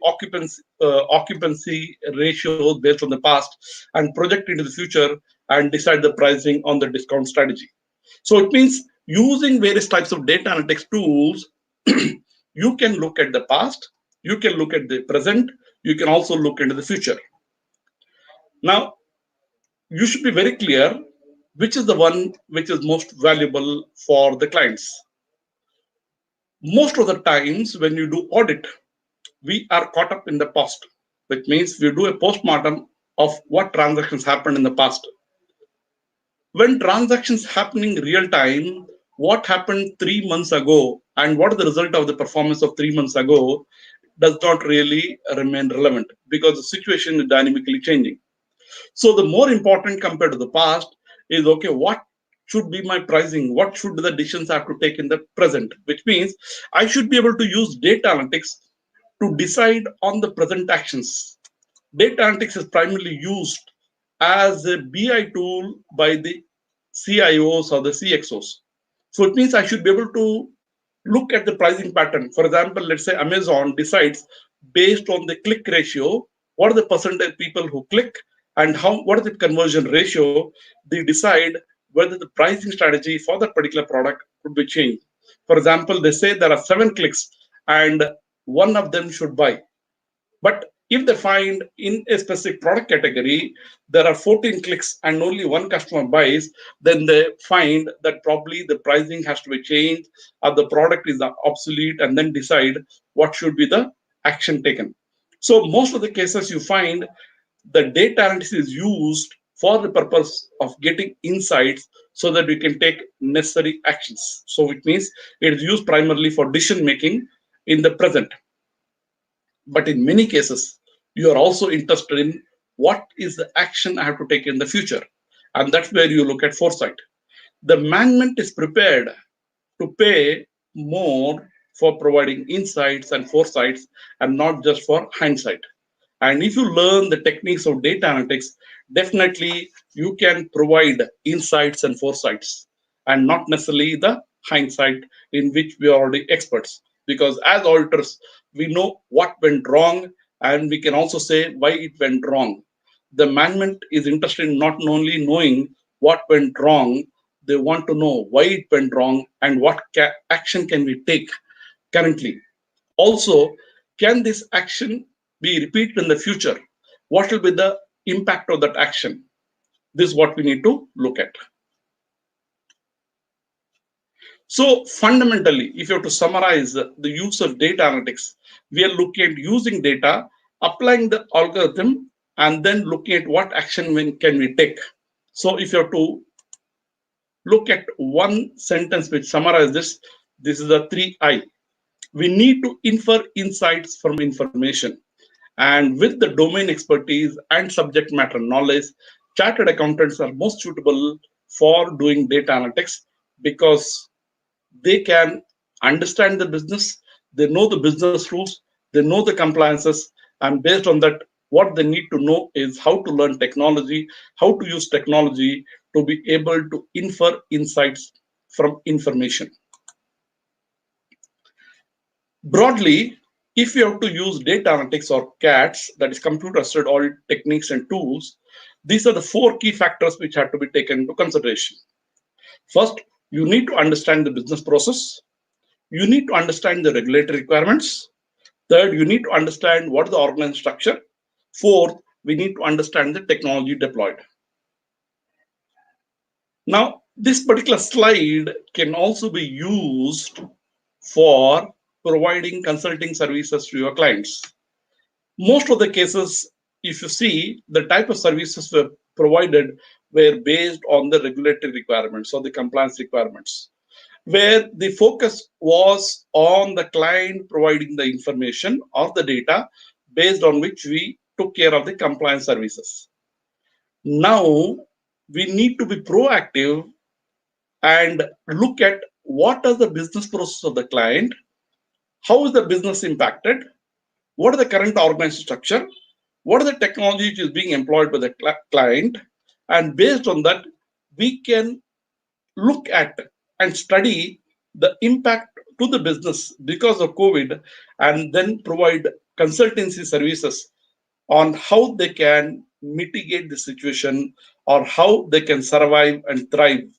occupancy ratios based on the past and project into the future and decide the pricing on the discount strategy. So it means using various types of data analytics tools, you can look at the past, you can look at the present, you can also look into the future. Now, you should be very clear which is the one which is most valuable for the clients. Most of the times when you do audit, we are caught up in the past, which means we do a postmortem of what transactions happened in the past. When transactions happening real time, what happened 3 months ago and what is the result of the performance of 3 months ago does not really remain relevant because the situation is dynamically changing. So the more important compared to the past is, okay, what should be my pricing? What should the decisions I have to take in the present? Which means I should be able to use data analytics to decide on the present actions. Data analytics is primarily used as a BI tool by the CIOs or the CXOs. So it means I should be able to look at the pricing pattern. For example, let's say Amazon decides based on the click ratio, what are the percentage people who click and what is the conversion ratio, they decide whether the pricing strategy for that particular product could be changed. For example, they say there are 7 clicks and one of them should buy. But if they find in a specific product category, there are 14 clicks and only one customer buys, then they find that probably the pricing has to be changed or the product is obsolete and then decide what should be the action taken. So most of the cases you find the data analysis is used for the purpose of getting insights so that we can take necessary actions. So it means it is used primarily for decision making in the present. But in many cases, you are also interested in what is the action I have to take in the future. And that's where you look at foresight. The management is prepared to pay more for providing insights and foresights and not just for hindsight. And if you learn the techniques of data analytics, definitely you can provide insights and foresights and not necessarily the hindsight in which we are already experts. Because as auditors, we know what went wrong and we can also say why it went wrong. The management is interested in not only knowing what went wrong, they want to know why it went wrong and what action can we take currently. Also, can this action be repeated in the future? What will be the impact of that action? This is what we need to look at. So fundamentally, if you have to summarize the use of data analytics, we are looking at using data, applying the algorithm, and then looking at what action can we take. So if you have to look at one sentence which summarizes this is the 3I. We need to infer insights from information. And with the domain expertise and subject matter knowledge, chartered accountants are most suitable for doing data analytics because they can understand the business, they know the business rules, they know the compliances, and based on that, what they need to know is how to learn technology, how to use technology to be able to infer insights from information. Broadly, if you have to use data analytics or CATs, that is computer assisted audit techniques and tools, these are the 4 key factors which have to be taken into consideration. First, you need to understand the business process. You need to understand the regulatory requirements. Third, you need to understand what is the organization structure. Fourth, we need to understand the technology deployed. Now, this particular slide can also be used for providing consulting services to your clients. Most of the cases, if you see, the type of services were provided were based on the regulatory requirements or the compliance requirements, where the focus was on the client providing the information or the data based on which we took care of the compliance services. Now we need to be proactive and look at what is the business process of the client, how is the business impacted, what is the current organization structure, what is the technology which is being employed by the client, and based on that, we can look at and study the impact to the business because of COVID, and then provide consultancy services on how they can mitigate the situation or how they can survive and thrive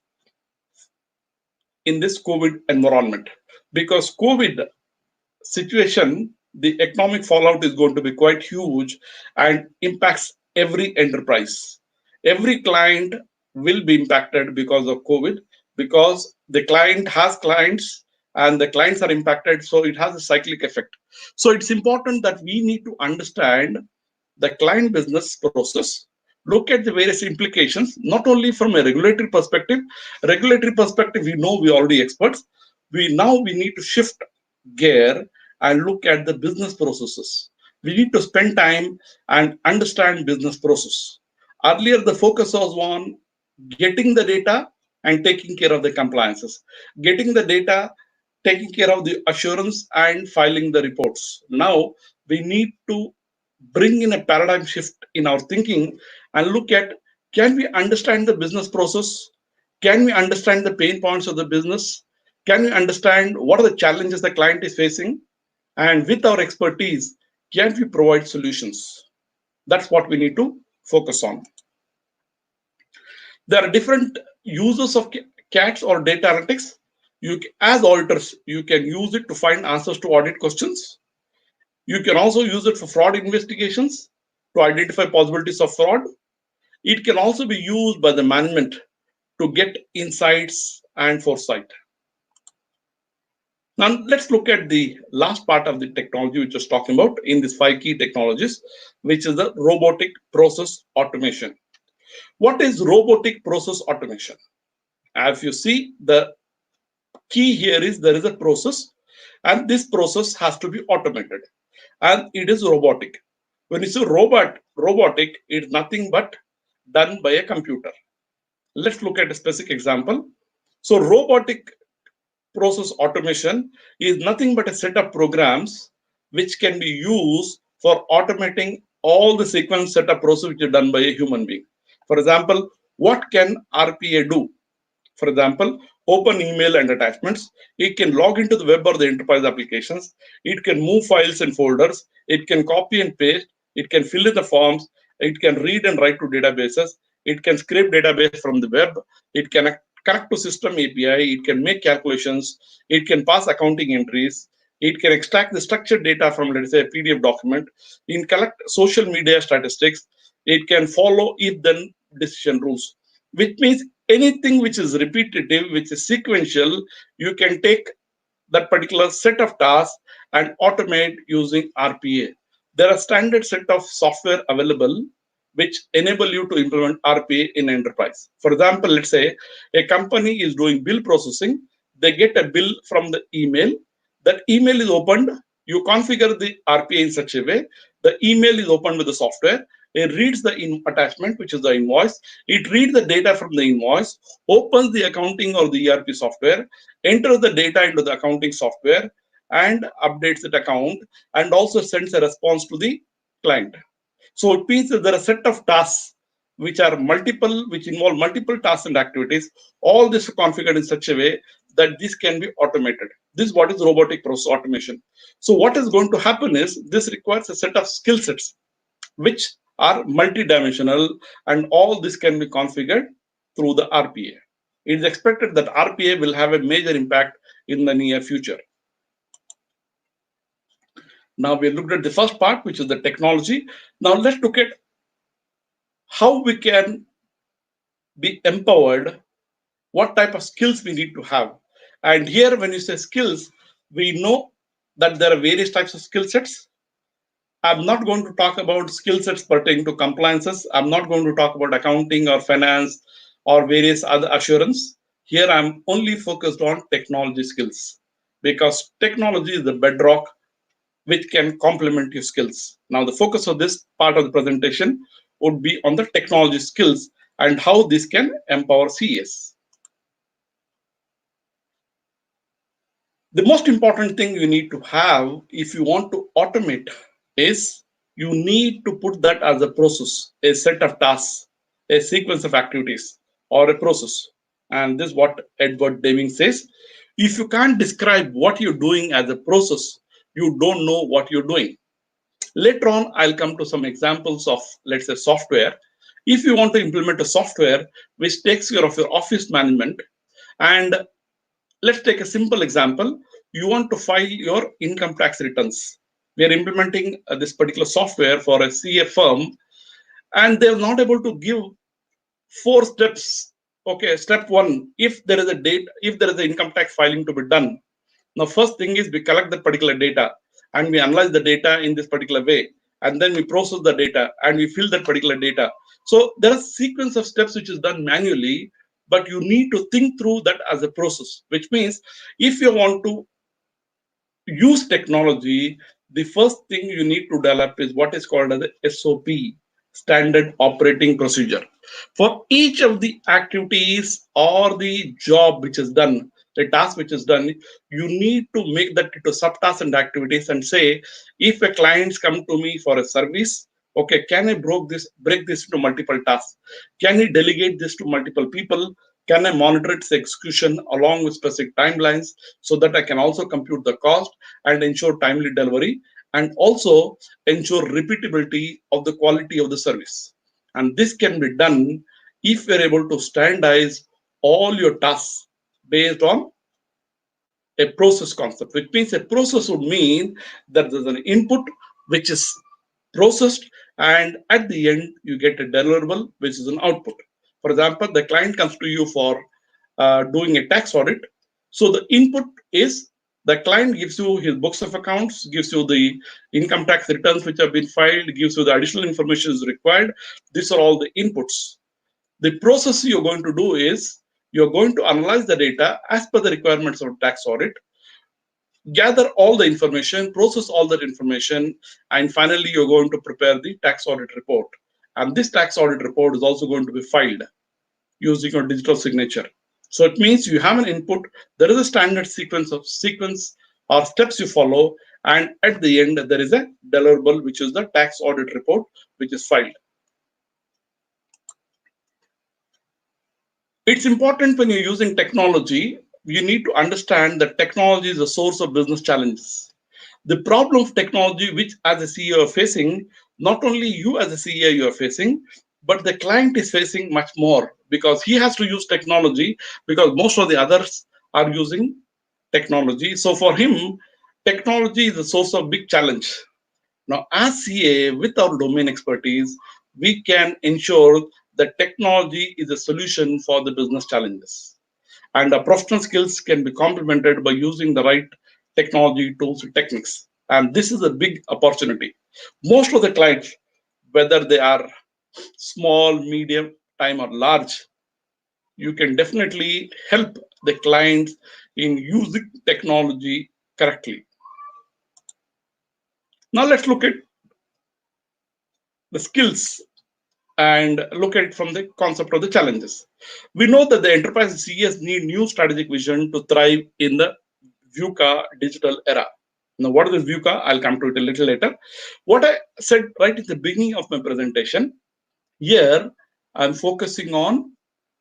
in this COVID environment. Because COVID situation, the economic fallout is going to be quite huge and impacts every enterprise. Every client will be impacted because of COVID, because the client has clients and the clients are impacted, so it has a cyclic effect. So it's important that we need to understand the client business process, look at the various implications, not only from a regulatory perspective, we know we already experts. We need to shift gear and look at the business processes. We need to spend time and understand business process. Earlier, the focus was on getting the data and taking care of the compliances, getting the data, taking care of the assurance and filing the reports. Now we need to bring in a paradigm shift in our thinking and look at, can we understand the business process? Can we understand the pain points of the business? Can we understand what are the challenges the client is facing? And with our expertise, can we provide solutions? That's what we need to focus on. There are different uses of CATs or data analytics. As auditors, you can use it to find answers to audit questions. You can also use it for fraud investigations to identify possibilities of fraud. It can also be used by the management to get insights and foresight. Now, let's look at the last part of the technology which I was talking about in these 5 key technologies, which is the robotic process automation. What is robotic process automation? As you see, the key here is there is a process, and this process has to be automated, and it is robotic. When you say robotic, it's nothing but done by a computer. Let's look at a specific example. So robotic process automation is nothing but a set of programs which can be used for automating all the sequence setup process which is done by a human being. For example, what can RPA do? For example, open email and attachments. It can log into the web or the enterprise applications. It can move files and folders. It can copy and paste. It can fill in the forms. It can read and write to databases. It can scrape database from the web. It can connect to system API. It can make calculations. It can pass accounting entries. It can extract the structured data from, let's say, a PDF document. It can collect social media statistics. It can follow if-then decision rules, which means anything which is repetitive, which is sequential, you can take that particular set of tasks and automate using RPA. There are standard set of software available which enable you to implement RPA in enterprise. For example, let's say a company is doing bill processing. They get a bill from the email. That email is opened. You configure the RPA in such a way. The email is opened with the software. It reads the attachment, which is the invoice. It reads the data from the invoice, opens the accounting or the ERP software, enters the data into the accounting software, and updates that account, and also sends a response to the client. So it means that there are a set of tasks which involve multiple tasks and activities. All this is configured in such a way that this can be automated. This is what is robotic process automation. So what is going to happen is this requires a set of skill sets which are multidimensional, and all this can be configured through the RPA. It is expected that RPA will have a major impact in the near future. Now we looked at the first part, which is the technology. Now let's look at how we can be empowered, what type of skills we need to have. And here, when you say skills, we know that there are various types of skill sets. I'm not going to talk about skill sets pertaining to compliances. I'm not going to talk about accounting or finance or various other assurance. Here I'm only focused on technology skills because technology is the bedrock which can complement your skills. Now, the focus of this part of the presentation would be on the technology skills and how this can empower CAs. The most important thing you need to have if you want to automate is you need to put that as a process, a set of tasks, a sequence of activities, or a process. And this is what Edward Deming says. If you can't describe what you're doing as a process, you don't know what you're doing. Later on, I'll come to some examples of, let's say, software. If you want to implement a software which takes care of your office management, and let's take a simple example. You want to file your income tax returns. We are implementing this particular software for a CA firm, and they're not able to give 4 steps. Okay, step 1, if there is a date, if there is an income tax filing to be done. Now, first thing is we collect that particular data and we analyze the data in this particular way, and then we process the data and we fill that particular data. So there are a sequence of steps which is done manually, but you need to think through that as a process, which means if you want to use technology, the first thing you need to develop is what is called as a SOP, standard operating procedure. For each of the activities or the job which is done, the task which is done, you need to make that into subtasks and activities and say, if a client come to me for a service, okay, can I break this into multiple tasks? Can I delegate this to multiple people? Can I monitor its execution along with specific timelines so that I can also compute the cost and ensure timely delivery and also ensure repeatability of the quality of the service? And this can be done if we're able to standardize all your tasks based on a process concept, which means a process would mean that there's an input which is processed, and at the end, you get a deliverable, which is an output. For example, the client comes to you for doing a tax audit. So the input is the client gives you his books of accounts, gives you the income tax returns which have been filed, gives you the additional information is required. These are all the inputs. The process you're going to do is you're going to analyze the data as per the requirements of tax audit, gather all the information, process all that information, and finally you're going to prepare the tax audit report. And this tax audit report is also going to be filed using your digital signature. So it means you have an input, there is a standard sequence or steps you follow, and at the end there is a deliverable, which is the tax audit report, which is filed. It's important when you're using technology, you need to understand that technology is a source of business challenges. The problem of technology, which as a CEO are facing, not only you as a CEO you are facing, but the client is facing much more because he has to use technology because most of the others are using technology. So for him, technology is a source of big challenge. Now, as CA, with our domain expertise, we can ensure that technology is a solution for the business challenges. And the professional skills can be complemented by using the right technology tools and techniques. And this is a big opportunity. Most of the clients, whether they are small, medium, time, or large, you can definitely help the clients in using technology correctly. Now let's look at the skills and look at it from the concept of the challenges. We know that the enterprise CEs need new strategic vision to thrive in the VUCA digital era. Now, what is VUCA? I'll come to it a little later. What I said right at the beginning of my presentation, here I'm focusing on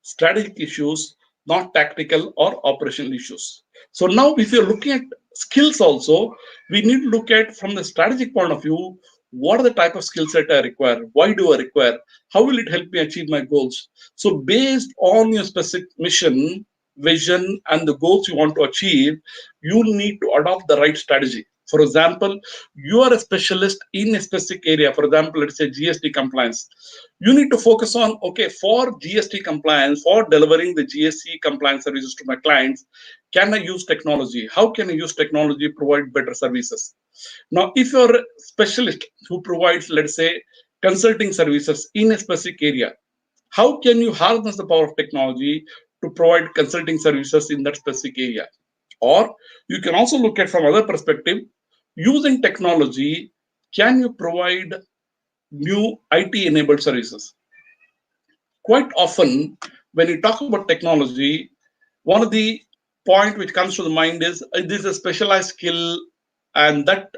strategic issues, not tactical or operational issues. So now if you're looking at skills also, we need to look at from the strategic point of view, what are the type of skill set I require? Why do I require? How will it help me achieve my goals? So based on your specific mission, vision, and the goals you want to achieve, you need to adopt the right strategy. For example, you are a specialist in a specific area. For example, let's say GST compliance. You need to focus on, okay, for GST compliance, for delivering the GST compliance services to my clients, Can I use technology? How can I use technology to provide better services? Now, if you're a specialist who provides, let's say, consulting services in a specific area, how can you harness the power of technology to provide consulting services in that specific area? Or you can also look at from other perspective, using technology, can you provide new IT enabled services? Quite often, when you talk about technology, one of the point which comes to the mind is this is a specialized skill, and that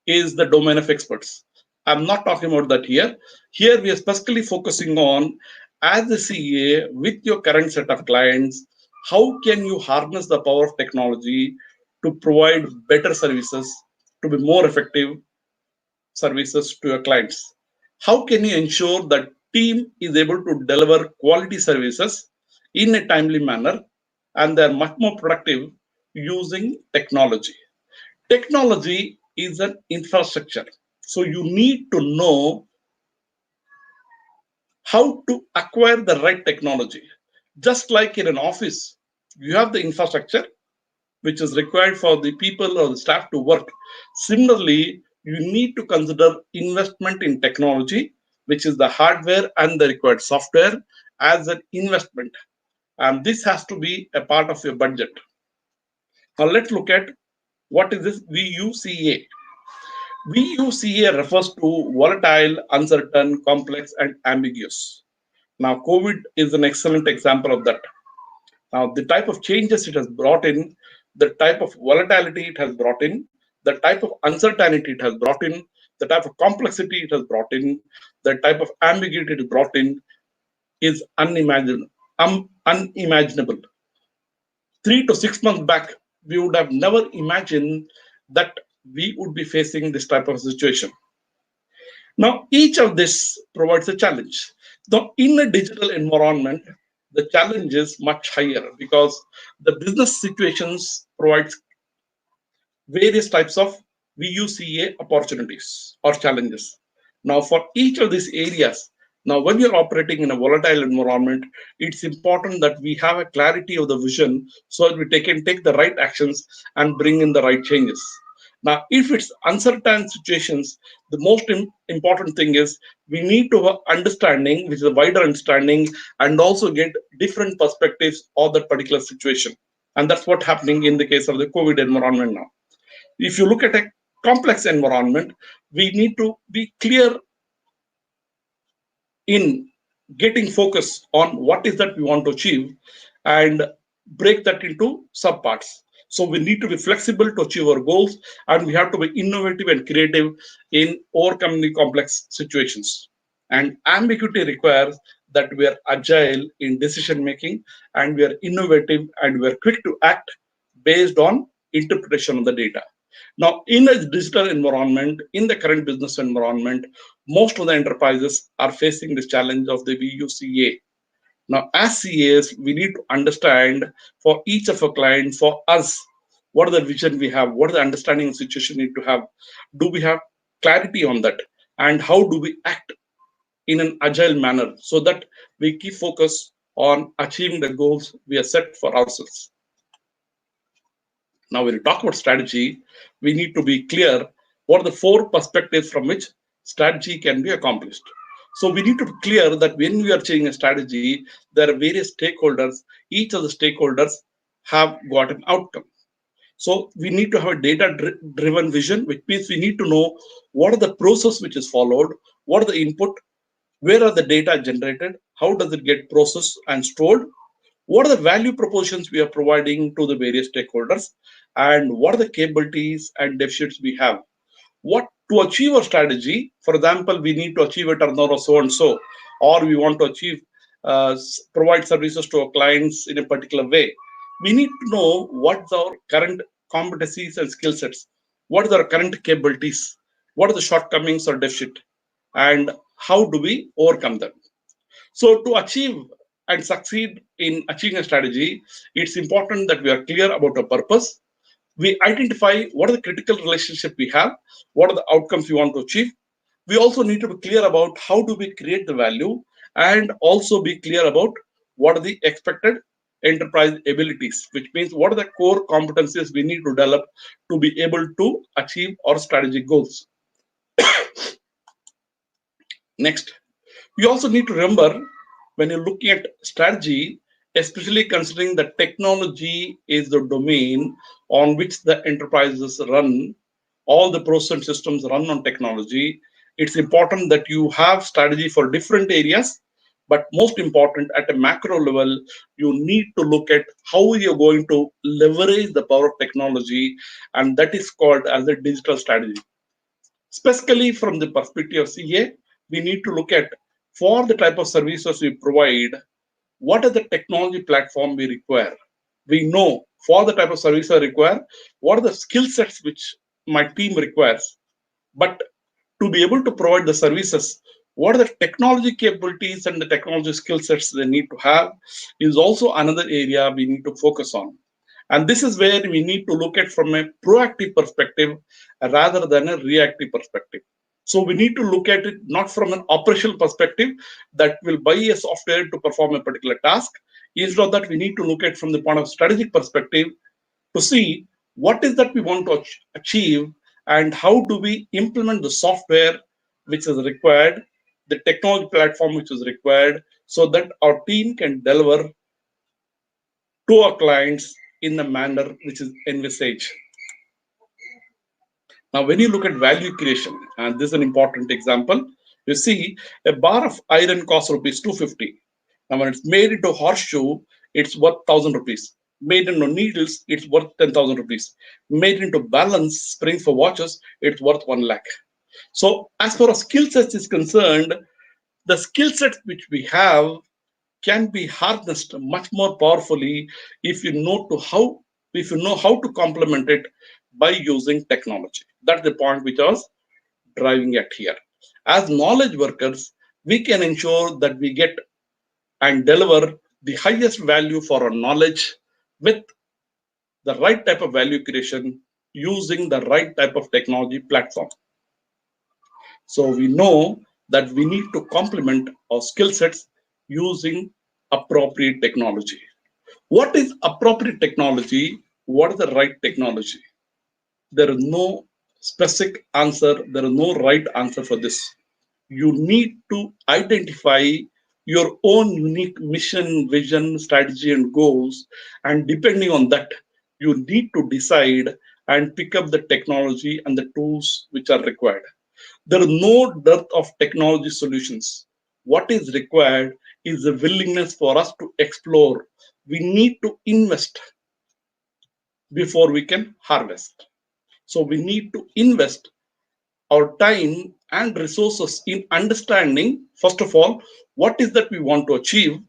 is the domain of experts. I'm not talking about that here. Here we are specifically focusing on, as a CA with your current set of clients, how can you harness the power of technology to provide better services, to be more effective services to your clients? How can you ensure that team is able to deliver quality services in a timely manner and they're much more productive using technology? Technology is an infrastructure. So you need to know how to acquire the right technology. Just like in an office, you have the infrastructure which is required for the people or the staff to work. Similarly, you need to consider investment in technology, which is the hardware and the required software, as an investment. And this has to be a part of your budget. Now let's look at what is this VUCA. VUCA refers to volatile, uncertain, complex, and ambiguous. Now, COVID is an excellent example of that. Now, the type of changes it has brought in, the type of volatility it has brought in, the type of uncertainty it has brought in, the type of complexity it has brought in, the type of ambiguity it has brought in is unimaginable. Unimaginable. 3 to 6 months back, we would have never imagined that we would be facing this type of situation. Now, each of this provides a challenge. Now, in a digital environment, the challenge is much higher because the business situations provides various types of VUCA opportunities or challenges. Now, for each of these areas, now when you're operating in a volatile environment, it's important that we have a clarity of the vision so that we can take the right actions and bring in the right changes. Now, if it's uncertain situations, the most important thing is we need to have understanding, which is a wider understanding, and also get different perspectives of that particular situation. And that's what's happening in the case of the COVID environment now. If you look at a complex environment, we need to be clear in getting focus on what is that we want to achieve and break that into subparts. So we need to be flexible to achieve our goals, and we have to be innovative and creative in overcoming the complex situations. And ambiguity requires that we are agile in decision making, and we are innovative, and we are quick to act based on interpretation of the data. Now, in a digital environment, in the current business environment, most of the enterprises are facing this challenge of the VUCA. Now, as CAs, we need to understand for each of our clients, for us, what is the vision we have, what is the understanding of situation we need to have, do we have clarity on that, and how do we act in an agile manner so that we keep focus on achieving the goals we have set for ourselves. Now, when we talk about strategy, we need to be clear what are the 4 perspectives from which strategy can be accomplished. So we need to be clear that when we are changing a strategy, there are various stakeholders. Each of the stakeholders have got an outcome. So we need to have a data-driven vision, which means we need to know what are the process which is followed, what are the input, where are the data generated, how does it get processed and stored, what are the value propositions we are providing to the various stakeholders, and what are the capabilities and deficits we have. What to achieve our strategy, for example, we need to achieve a turnover of so and so, or we want to achieve provide services to our clients in a particular way. We need to know what's our current competencies and skill sets, what are our current capabilities, what are the shortcomings or deficit, and how do we overcome them. So to achieve and succeed in achieving a strategy, it's important that we are clear about our purpose. We identify what are the critical relationship we have, what are the outcomes we want to achieve. We also need to be clear about how do we create the value, and also be clear about what are the expected enterprise abilities, which means what are the core competencies we need to develop to be able to achieve our strategic goals. Next, you also need to remember when you're looking at strategy, especially considering that technology is the domain on which the enterprises run, all the process and systems run on technology. It's important that you have strategy for different areas, but most important at a macro level, you need to look at how you're going to leverage the power of technology, and that is called as a digital strategy. Specifically from the perspective of CA, we need to look at for the type of services we provide, what is the technology platform we require? We know for the type of service I require, what are the skill sets which my team requires. But to be able to provide the services, what are the technology capabilities and the technology skill sets they need to have is also another area we need to focus on. And this is where we need to look at from a proactive perspective rather than a reactive perspective. So we need to look at it not from an operational perspective that will buy a software to perform a particular task. Instead of that, we need to look at from the point of strategic perspective to see what is that we want to achieve and how do we implement the software which is required, the technology platform which is required, so that our team can deliver to our clients in the manner which is envisaged. Now, when you look at value creation, and this is an important example, you see a bar of iron costs rupees 250. Now, when it's made into horseshoe, it's worth 1,000 rupees. Made into needles, it's worth 10,000 rupees. Made into balance springs for watches, it's worth 1 lakh. So, as far as skill sets is concerned, the skill sets which we have can be harnessed much more powerfully if you know how to complement it by using technology. That's the point which I was driving at here. As knowledge workers, we can ensure that we get and deliver the highest value for our knowledge with the right type of value creation using the right type of technology platform. So we know that we need to complement our skill sets using appropriate technology. What is appropriate technology? What is the right technology? There is no specific answer. There is no right answer for this. You need to identify your own unique mission, vision, strategy, and goals. And depending on that, you need to decide and pick up the technology and the tools which are required. There is no dearth of technology solutions. What is required is the willingness for us to explore. We need to invest before we can harvest. So we need to invest our time and resources in understanding, first of all, what is that we want to achieve,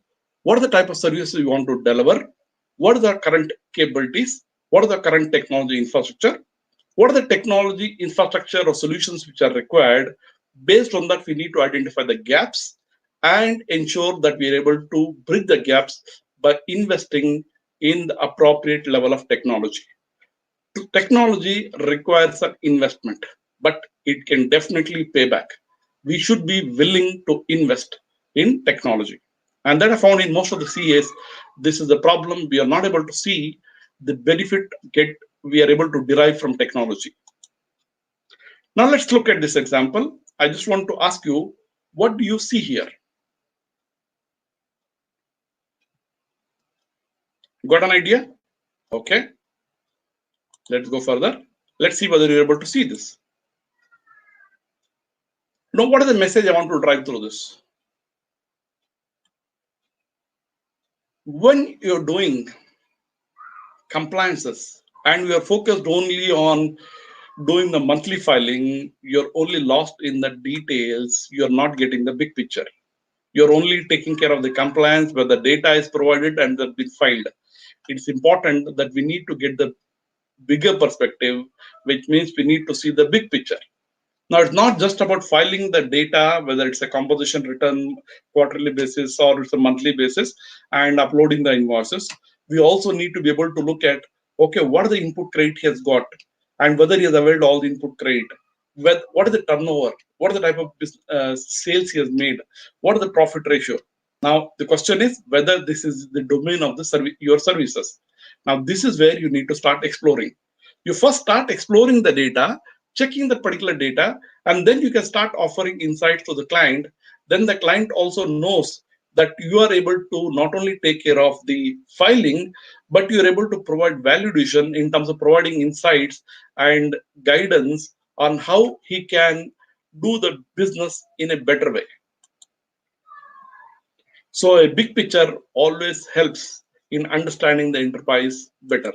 what are the type of services we want to deliver, what are the current capabilities, what are the current technology infrastructure, what are the technology infrastructure or solutions which are required. Based on that, we need to identify the gaps and ensure that we are able to bridge the gaps by investing in the appropriate level of technology. Technology requires an investment, but it can definitely pay back. We should be willing to invest in technology. And that I found in most of the CAs, this is the problem. We are not able to see the benefit we are able to derive from technology. Now let's look at this example. I just want to ask you, what do you see here? Got an idea? Okay. Let's go further. Let's see whether you're able to see this. Now, what is the message I want to drive through this? When you're doing compliances and you are focused only on doing the monthly filing, you're only lost in the details. You're not getting the big picture. You're only taking care of the compliance where the data is provided and the bit filed. It's important that we need to get the bigger perspective, which means we need to see the big picture. Now, it's not just about filing the data, whether it's a composition return quarterly basis or it's a monthly basis, and uploading the invoices. We also need to be able to look at, okay, what are the input credit he has got, and whether he has availed all the input credit. What is the turnover? What is the type of sales he has made? What is the profit ratio? Now, the question is whether this is the domain of your services. Now, this is where you need to start exploring. You first start exploring the data, checking the particular data, and then you can start offering insights to the client. Then the client also knows that you are able to not only take care of the filing, but you're able to provide value addition in terms of providing insights and guidance on how he can do the business in a better way. So a big picture always helps in understanding the enterprise better.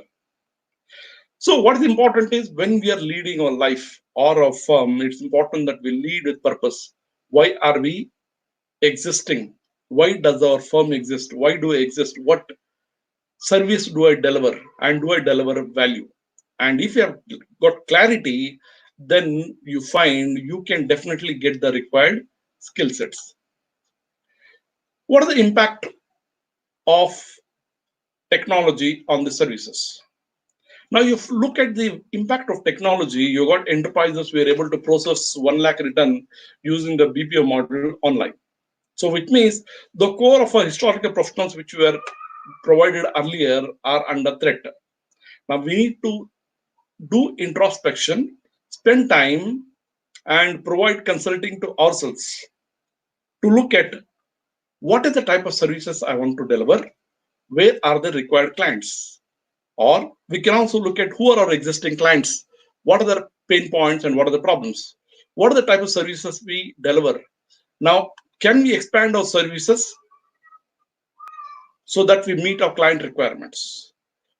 So what is important is when we are leading our life or our firm, it's important that we lead with purpose. Why are we existing? Why does our firm exist? Why do I exist? What service do I deliver? And do I deliver value? And if you have got clarity, then you find you can definitely get the required skill sets. What is the impact of technology on the services? Now, you look at the impact of technology. You got enterprises were able to process 1 lakh return using the BPO model online. So, which means the core of our historical professionals, which were provided earlier, are under threat. Now, we need to do introspection, spend time, and provide consulting to ourselves to look at what is the type of services I want to deliver, where are the required clients. Or we can also look at who are our existing clients, what are their pain points and what are the problems, what are the type of services we deliver. Now, can we expand our services so that we meet our client requirements?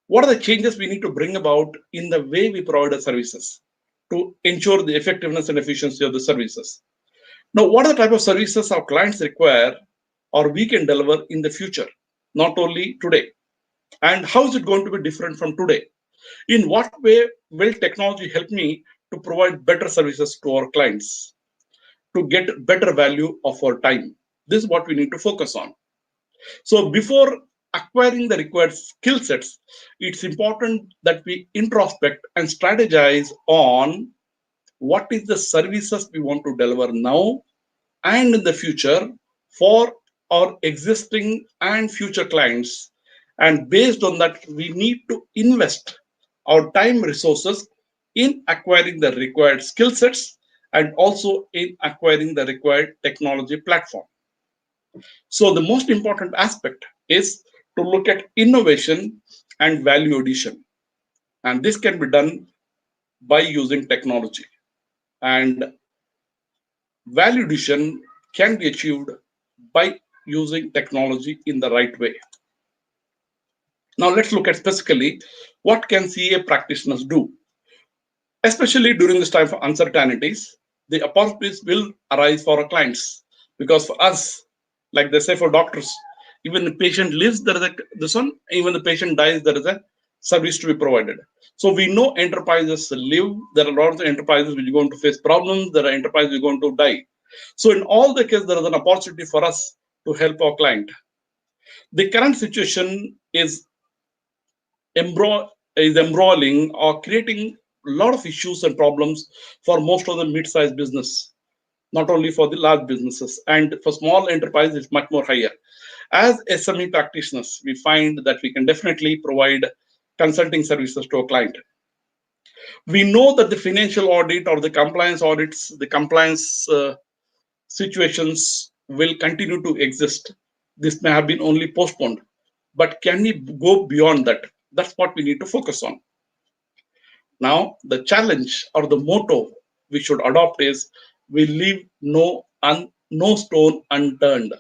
What are the changes we need to bring about in the way we provide our services to ensure the effectiveness and efficiency of the services? Now, what are the type of services our clients require or we can deliver in the future, not only today? And how is it going to be different from today? In what way will technology help me to provide better services to our clients, to get better value of our time? This is what we need to focus on. So before acquiring the required skill sets, it's important that we introspect and strategize on what is the services we want to deliver now and in the future for our existing and future clients. And based on that, we need to invest our time resources in acquiring the required skill sets and also in acquiring the required technology platform. So the most important aspect is to look at innovation and value addition. And this can be done by using technology. And value addition can be achieved by using technology in the right way. Now let's look at specifically what can CA practitioners do. Especially during this time of uncertainties, the opportunities will arise for our clients. Because for us, like they say for doctors, even the patient lives, there is this one, even the patient dies, there is a service to be provided. So we know enterprises live, there are lots of enterprises which are going to face problems, there are enterprises which are going to die. So in all the cases, there is an opportunity for us to help our client. The current situation is embroiling or creating a lot of issues and problems for most of the mid-sized business, not only for the large businesses. And for small enterprises, it's much more higher. As SME practitioners, we find that we can definitely provide consulting services to a client. We know that the financial audit or the compliance audits, the compliance situations will continue to exist. This may have been only postponed, but can we go beyond that? That's what we need to focus on. Now, the challenge or the motto we should adopt is we leave no stone unturned.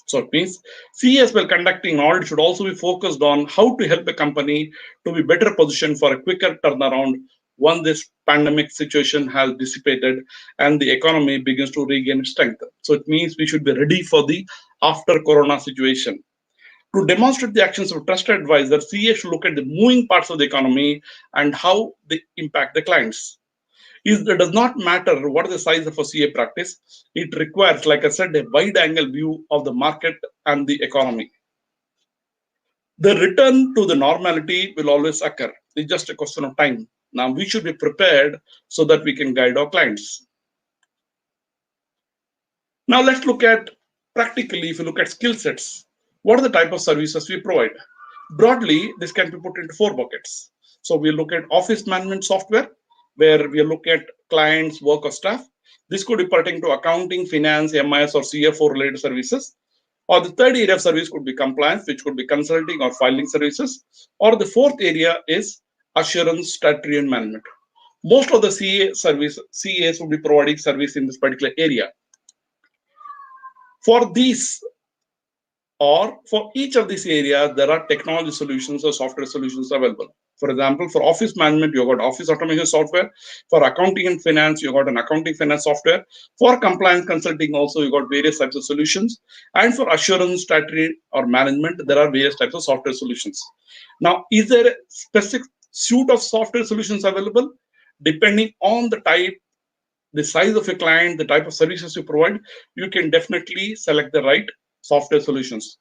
So it means CES, while conducting an audit, should also be focused on how to help a company to be better positioned for a quicker turnaround once this pandemic situation has dissipated and the economy begins to regain strength. So it means we should be ready for the after Corona situation. To demonstrate the actions of trusted advisor, CA should look at the moving parts of the economy and how they impact the clients. It does not matter what is the size of a CA practice. It requires, like I said, a wide angle view of the market and the economy. The return to the normality will always occur. It's just a question of time. Now we should be prepared so that we can guide our clients. Now let's look at Practically, if you look at skill sets, what are the type of services we provide? Broadly, this can be put into 4 buckets. So we look at office management software, where we look at clients, work, or staff. This could be pertaining to accounting, finance, MIS, or CFO related services. Or the third area of service could be compliance, which could be consulting or filing services. Or the fourth area is assurance, statutory, and management. Most of the CAs will be providing service in this particular area. For these, or for each of these areas, there are technology solutions or software solutions available. For example, for office management, you've got office automation software. For accounting and finance, you've got an accounting finance software. For compliance consulting, also, you've got various types of solutions. And for assurance, statutory, or management, there are various types of software solutions. Now, is there a specific suite of software solutions available? Depending on the type, the size of your client, the type of services you provide, you can definitely select the right software solutions.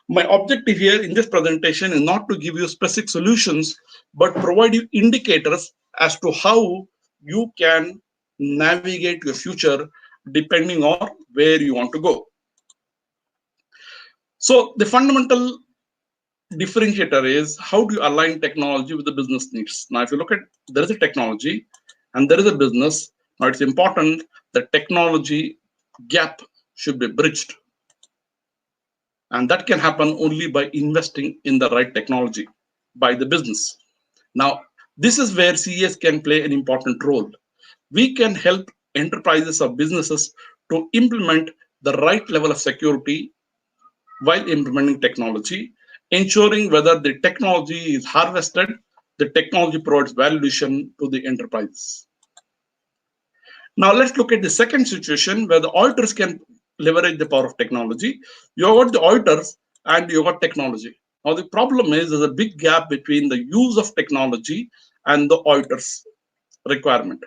My objective here in this presentation is not to give you specific solutions, but provide you indicators as to how you can navigate your future depending on where you want to go. So the fundamental differentiator is how do you align technology with the business needs. Now, if you look at, there is a technology and there is a business. Now, it's important that technology gap should be bridged. And that can happen only by investing in the right technology by the business. Now, this is where CES can play an important role. We can help enterprises or businesses to implement the right level of security while implementing technology, ensuring whether the technology is harvested, the technology provides value addition to the enterprise. Now, let's look at the second situation where the auditors can leverage the power of technology. You got the auditors and you got technology. Now, the problem is there's a big gap between the use of technology and the auditors' requirement.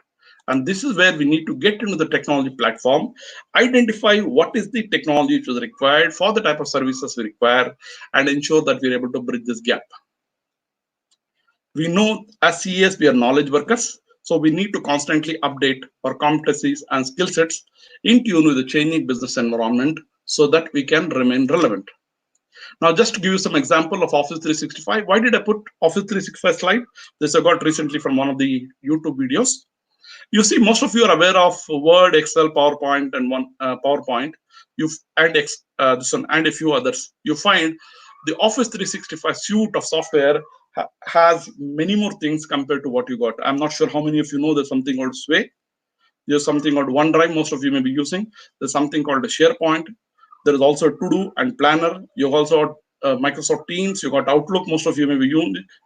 And this is where we need to get into the technology platform, identify what is the technology which is required for the type of services we require, and ensure that we're able to bridge this gap. We know as CES, we are knowledge workers. So we need to constantly update our competencies and skill sets in tune with the changing business environment so that we can remain relevant. Now, just to give you some example of Office 365, why did I put Office 365 slide? This I got recently from one of the YouTube videos. You see, most of you are aware of Word, Excel, PowerPoint, and PowerPoint. And a few others. You find the Office 365 suite of software has many more things compared to what you got. I'm not sure how many of you know there's something called Sway. There's something called OneDrive, most of you may be using. There's something called a SharePoint. There is also To-Do and Planner. You've also got Microsoft Teams. You've got Outlook, most of you may be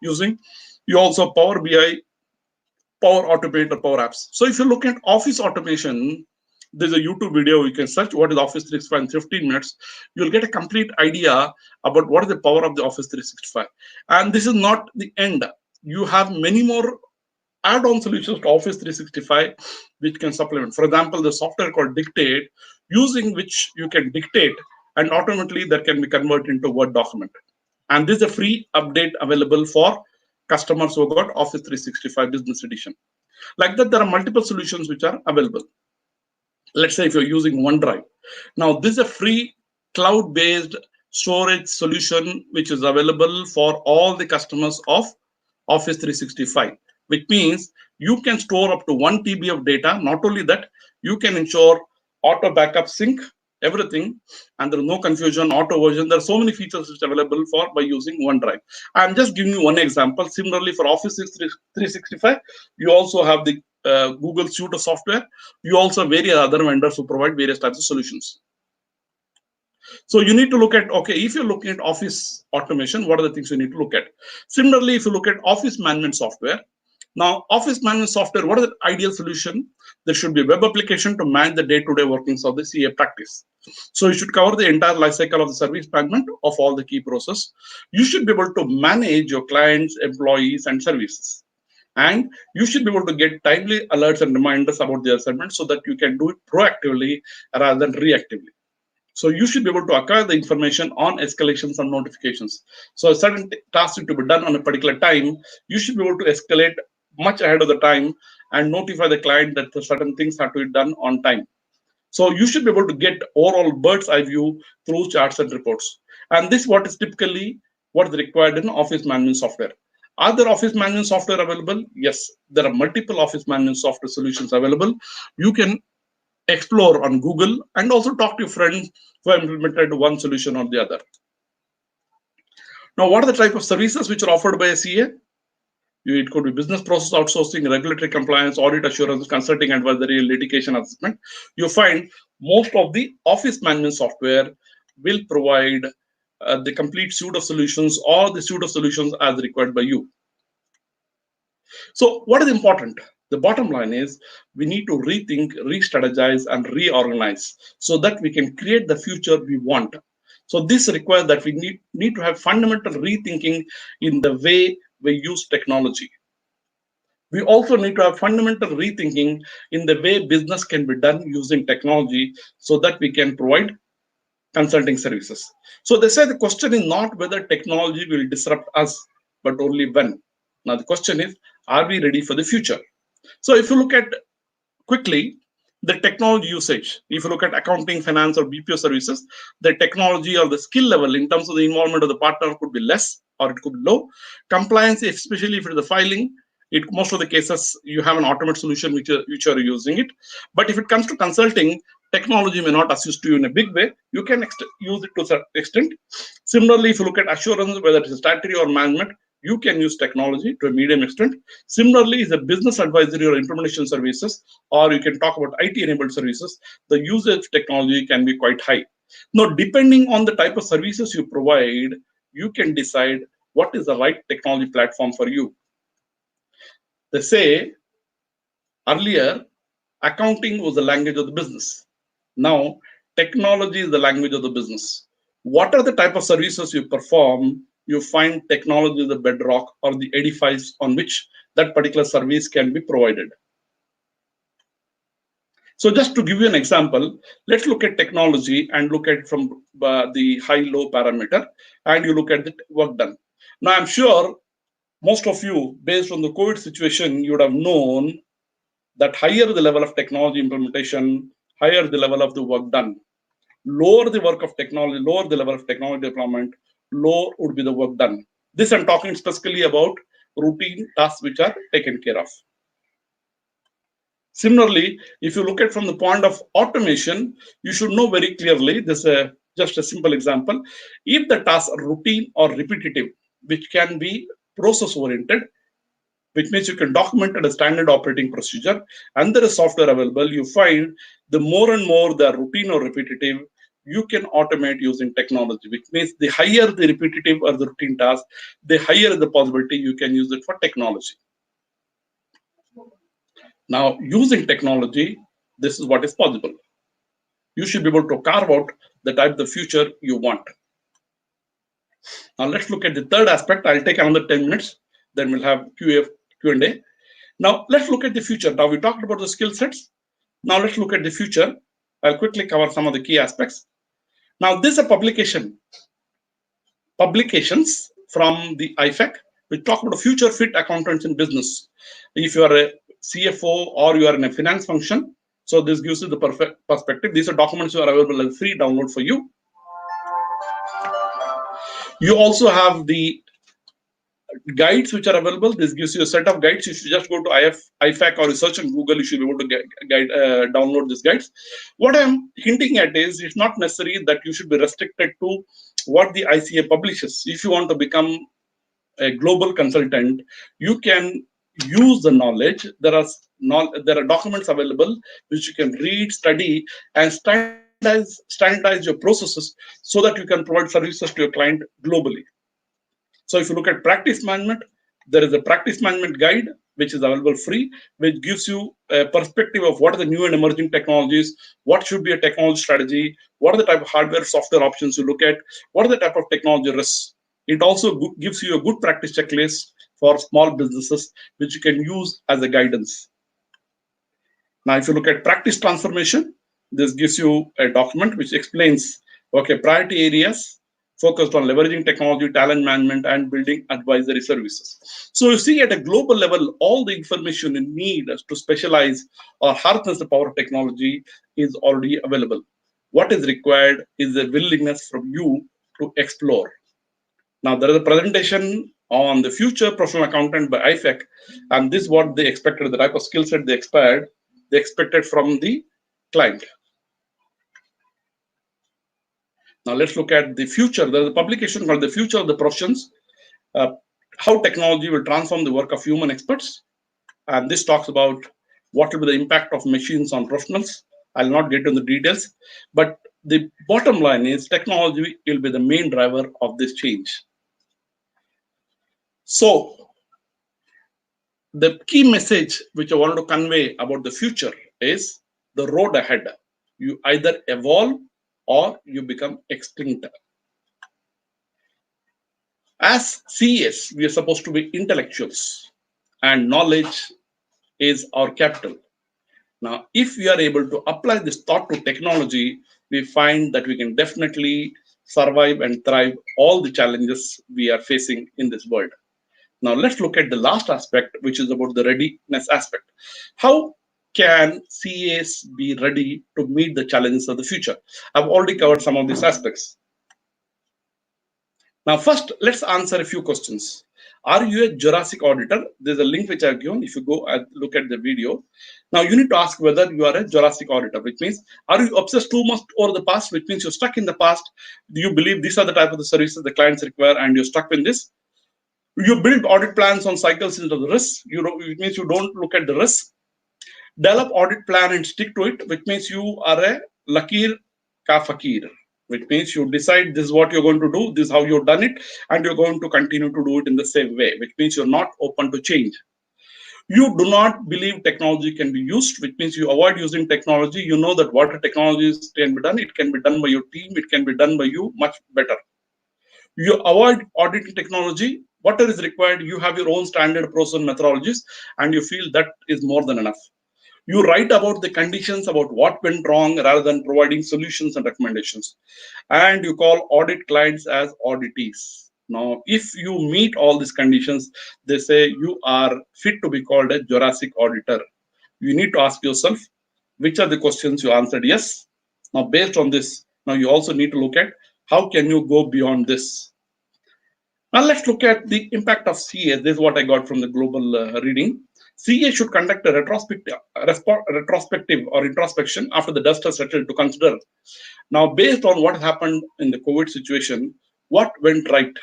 using. You also Power BI, Power Automate, or Power Apps. So if you look at Office automation, there's a YouTube video. You can search what is Office 365 in 15 minutes. You'll get a complete idea about what is the power of the Office 365. And this is not the end. You have many more add-on solutions to Office 365 which can supplement. For example, the software called Dictate, using which you can dictate and automatically that can be converted into Word document. And this is a free update available for customers who got Office 365 Business Edition. Like that, there are multiple solutions which are available. Let's say if you're using OneDrive. Now, this is a free cloud-based storage solution which is available for all the customers of Office 365, which means you can store up to 1 TB of data. Not only that, you can ensure auto backup sync, everything, and there's no confusion, auto version. There are so many features which are available by using OneDrive. I'm just giving you one example. Similarly, for Office 365, you also have the Google suite of software. You also have various other vendors who provide various types of solutions. So you need to look at, okay, if you're looking at office automation, what are the things you need to look at? Similarly, if you look at office management software, now office management software, what is the ideal solution? There should be a web application to manage the day-to-day workings of the CA practice. So you should cover the entire life cycle of the service management of all the key process. You should be able to manage your clients, employees, and services. And you should be able to get timely alerts and reminders about the assignment so that you can do it proactively rather than reactively. So you should be able to acquire the information on escalations and notifications. So a certain task to be done on a particular time, you should be able to escalate much ahead of the time and notify the client that certain things have to be done on time. So you should be able to get overall bird's eye view through charts and reports. And this what is typically what is required in office management software. Are there office management software available? Yes, there are multiple office management software solutions available. You can explore on Google and also talk to your friends who have implemented one solution or the other. Now, what are the type of services which are offered by a CA? It could be business process outsourcing, regulatory compliance, audit assurance, consulting advisory, litigation assessment. You find most of the office management software will provide the complete suite of solutions or the suite of solutions as required by you. So what is important? The bottom line is we need to rethink, re-strategize, and reorganize so that we can create the future we want. So this requires that we need to have fundamental rethinking in the way we use technology. We also need to have fundamental rethinking in the way business can be done using technology so that we can provide consulting services. So they say the question is not whether technology will disrupt us, but only when. Now the question is, are we ready for the future? So if you look at quickly the technology usage, if you look at accounting, finance, or BPO services, the technology or the skill level in terms of the involvement of the partner could be less or it could be low. Compliance, especially if it is the filing, most of the cases you have an automated solution which are using it. But if it comes to consulting, technology may not assist you in a big way. You can use it to a certain extent. Similarly, if you look at assurance, whether it's statutory or management, you can use technology to a medium extent. Similarly, is a business advisory or implementation services, or you can talk about IT-enabled services, the usage of technology can be quite high. Now, depending on the type of services you provide, you can decide what is the right technology platform for you. They say earlier, accounting was the language of the business. Now, technology is the language of the business. What are the type of services you perform? You find technology is the bedrock or the edifice on which that particular service can be provided. So just to give you an example, let's look at technology and look at from the high-low parameter, and you look at the work done. Now, I'm sure most of you, based on the COVID situation, you would have known that higher the level of technology implementation, higher the level of the work done. Lower the work of technology, lower the level of technology deployment, lower would be the work done. This I'm talking specifically about routine tasks which are taken care of. Similarly, if you look at from the point of automation, you should know very clearly, this is just a simple example. If the tasks are routine or repetitive, which can be process oriented, which means you can document at a standard operating procedure, and there is software available, you find the more and more they are routine or repetitive, you can automate using technology, which means the higher the repetitive or the routine task, the higher the possibility you can use it for technology. Now, using technology, this is what is possible. You should be able to carve out the type of the future you want. Now, let's look at the third aspect. I'll take another 10 minutes, then we'll have Q&A. Now, let's look at the future. Now, we talked about the skill sets. Now, let's look at the future. I'll quickly cover some of the key aspects. Now, this is a publications from the IFAC, which talk about future fit accountants in business. If you are a CFO or you are in a finance function, so this gives you the perfect perspective. These are documents that are available as free download for you. You also have the guides which are available. This gives you a set of guides. You should just go to IFAC or search on Google. You should be able to download these guides. What I'm hinting at is it's not necessary that you should be restricted to what the ICA publishes. If you want to become a global consultant, you can use the knowledge. There are documents available which you can read, study, and standardize your processes so that you can provide services to your client globally. So if you look at practice management, there is a practice management guide which is available free, which gives you a perspective of what are the new and emerging technologies, what should be a technology strategy, what are the type of hardware, software options you look at, what are the type of technology risks. It also gives you a good practice checklist for small businesses, which you can use as a guidance. Now, if you look at practice transformation, this gives you a document which explains, okay, priority areas, focused on leveraging technology, talent management, and building advisory services. So you see, at a global level, all the information you need to specialize or harness the power of technology is already available. What is required is a willingness from you to explore. Now, there is a presentation on the future professional accountant by IFAC, and this is what they expected, the type of skill set they expected from the client. Now, let's look at the future. There's a publication called The Future of the Professions, how technology will transform the work of human experts. And this talks about what will be the impact of machines on professionals. I'll not get into the details, but the bottom line is technology will be the main driver of this change. So, the key message which I wanted to convey about the future is the road ahead. You either evolve or you become extinct. As CAs, we are supposed to be intellectuals, and knowledge is our capital. Now, if we are able to apply this thought to technology, we find that we can definitely survive and thrive all the challenges we are facing in this world. Now, let's look at the last aspect, which is about the readiness aspect. How can CAs be ready to meet the challenges of the future? I've already covered some of these aspects. Now, first, let's answer a few questions. Are you a Jurassic auditor? There's a link which I've given. If you go and look at the video, now you need to ask whether you are a Jurassic auditor, which means, are you obsessed too much over the past, which means you're stuck in the past. Do you believe these are the type of the services the clients require and you're stuck in this? You build audit plans on cycles into the risk. It means you don't look at the risk. Develop audit plan and stick to it, which means you are a lakir ka fakir, which means you decide this is what you're going to do, this is how you've done it, and you're going to continue to do it in the same way, which means you're not open to change. You do not believe technology can be used, which means you avoid using technology. You know that what technologies can be done, it can be done by your team, it can be done by you much better. You avoid auditing technology. Whatever is required, you have your own standard process methodologies, and you feel that is more than enough. You write about the conditions, about what went wrong, rather than providing solutions and recommendations. And you call audit clients as auditees. Now, if you meet all these conditions, they say you are fit to be called a Jurassic auditor. You need to ask yourself, which are the questions you answered yes. Now, based on this, now you also need to look at how can you go beyond this. Now, let's look at the impact of CA. This is what I got from the global reading. CA should conduct a retrospective or introspection after the dust has settled to consider. Now, based on what happened in the COVID situation, what went right?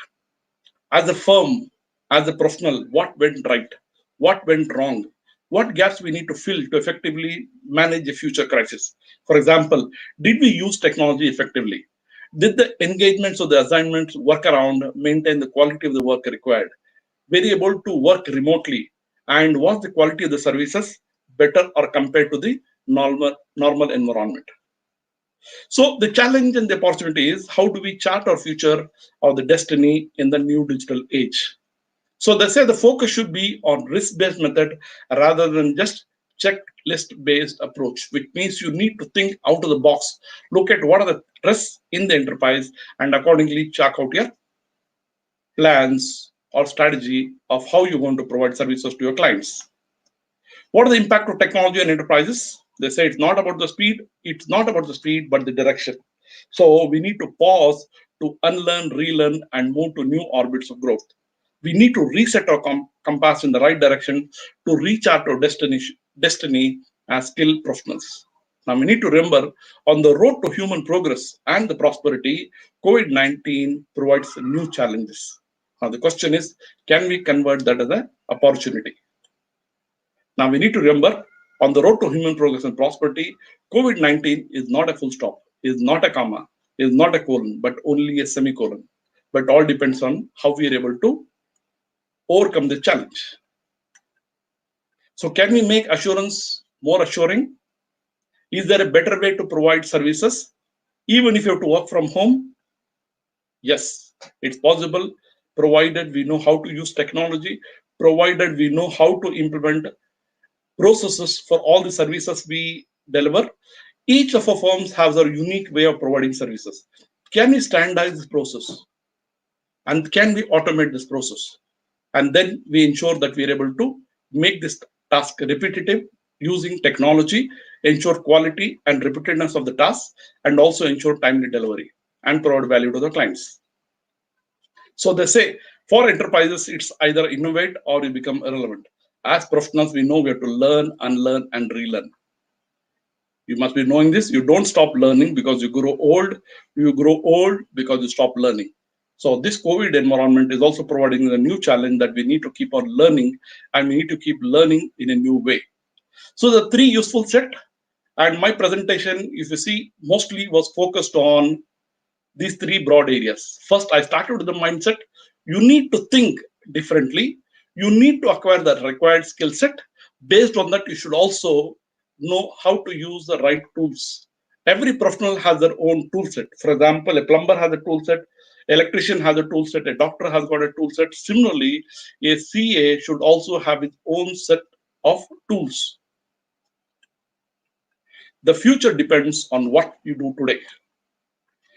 As a firm, as a professional, what went right? What went wrong? What gaps we need to fill to effectively manage a future crisis? For example, did we use technology effectively? Did the engagements or the assignments work around maintain the quality of the work required? Were you able to work remotely? And was the quality of the services better or compared to the normal environment? So the challenge and the opportunity is, how do we chart our future or the destiny in the new digital age? So they say the focus should be on risk-based method rather than just checklist-based approach, which means you need to think out of the box, look at what are the risks in the enterprise, and accordingly check out your plans or strategy of how you're going to provide services to your clients. What are the impact of technology on enterprises? They say it's not about the speed, but the direction. So we need to pause to unlearn, relearn, and move to new orbits of growth. We need to reset our compass in the right direction to reach out our destiny as skilled professionals. Now, we need to remember, on the road to human progress and the prosperity, COVID-19 provides new challenges. Now, the question is, can we convert that as an opportunity? Now, we need to remember, on the road to human progress and prosperity, COVID-19 is not a full stop, is not a comma, is not a colon, but only a semicolon. But all depends on how we are able to overcome the challenge. So, can we make assurance more assuring? Is there a better way to provide services, even if you have to work from home? Yes, it's possible, provided we know how to use technology, provided we know how to implement processes for all the services we deliver. Each of our firms has a unique way of providing services. Can we standardize this process? And can we automate this process? And then we ensure that we are able to make this task repetitive using technology, ensure quality and repetitiveness of the task, and also ensure timely delivery and provide value to the clients. So they say for enterprises, it's either innovate or you become irrelevant. As professionals, we know we have to learn, unlearn, and relearn. You must be knowing this. You don't stop learning because you grow old. You grow old because you stop learning. So this COVID environment is also providing a new challenge that we need to keep on learning, and we need to keep learning in a new way. So the three useful set, and my presentation, if you see, mostly was focused on these three broad areas. First, I started with the mindset. You need to think differently. You need to acquire the required skill set. Based on that, you should also know how to use the right tools. Every professional has their own tool set. For example, a plumber has a tool set, electrician has a tool set, a doctor has got a tool set. Similarly, a CA should also have its own set of tools. The future depends on what you do today.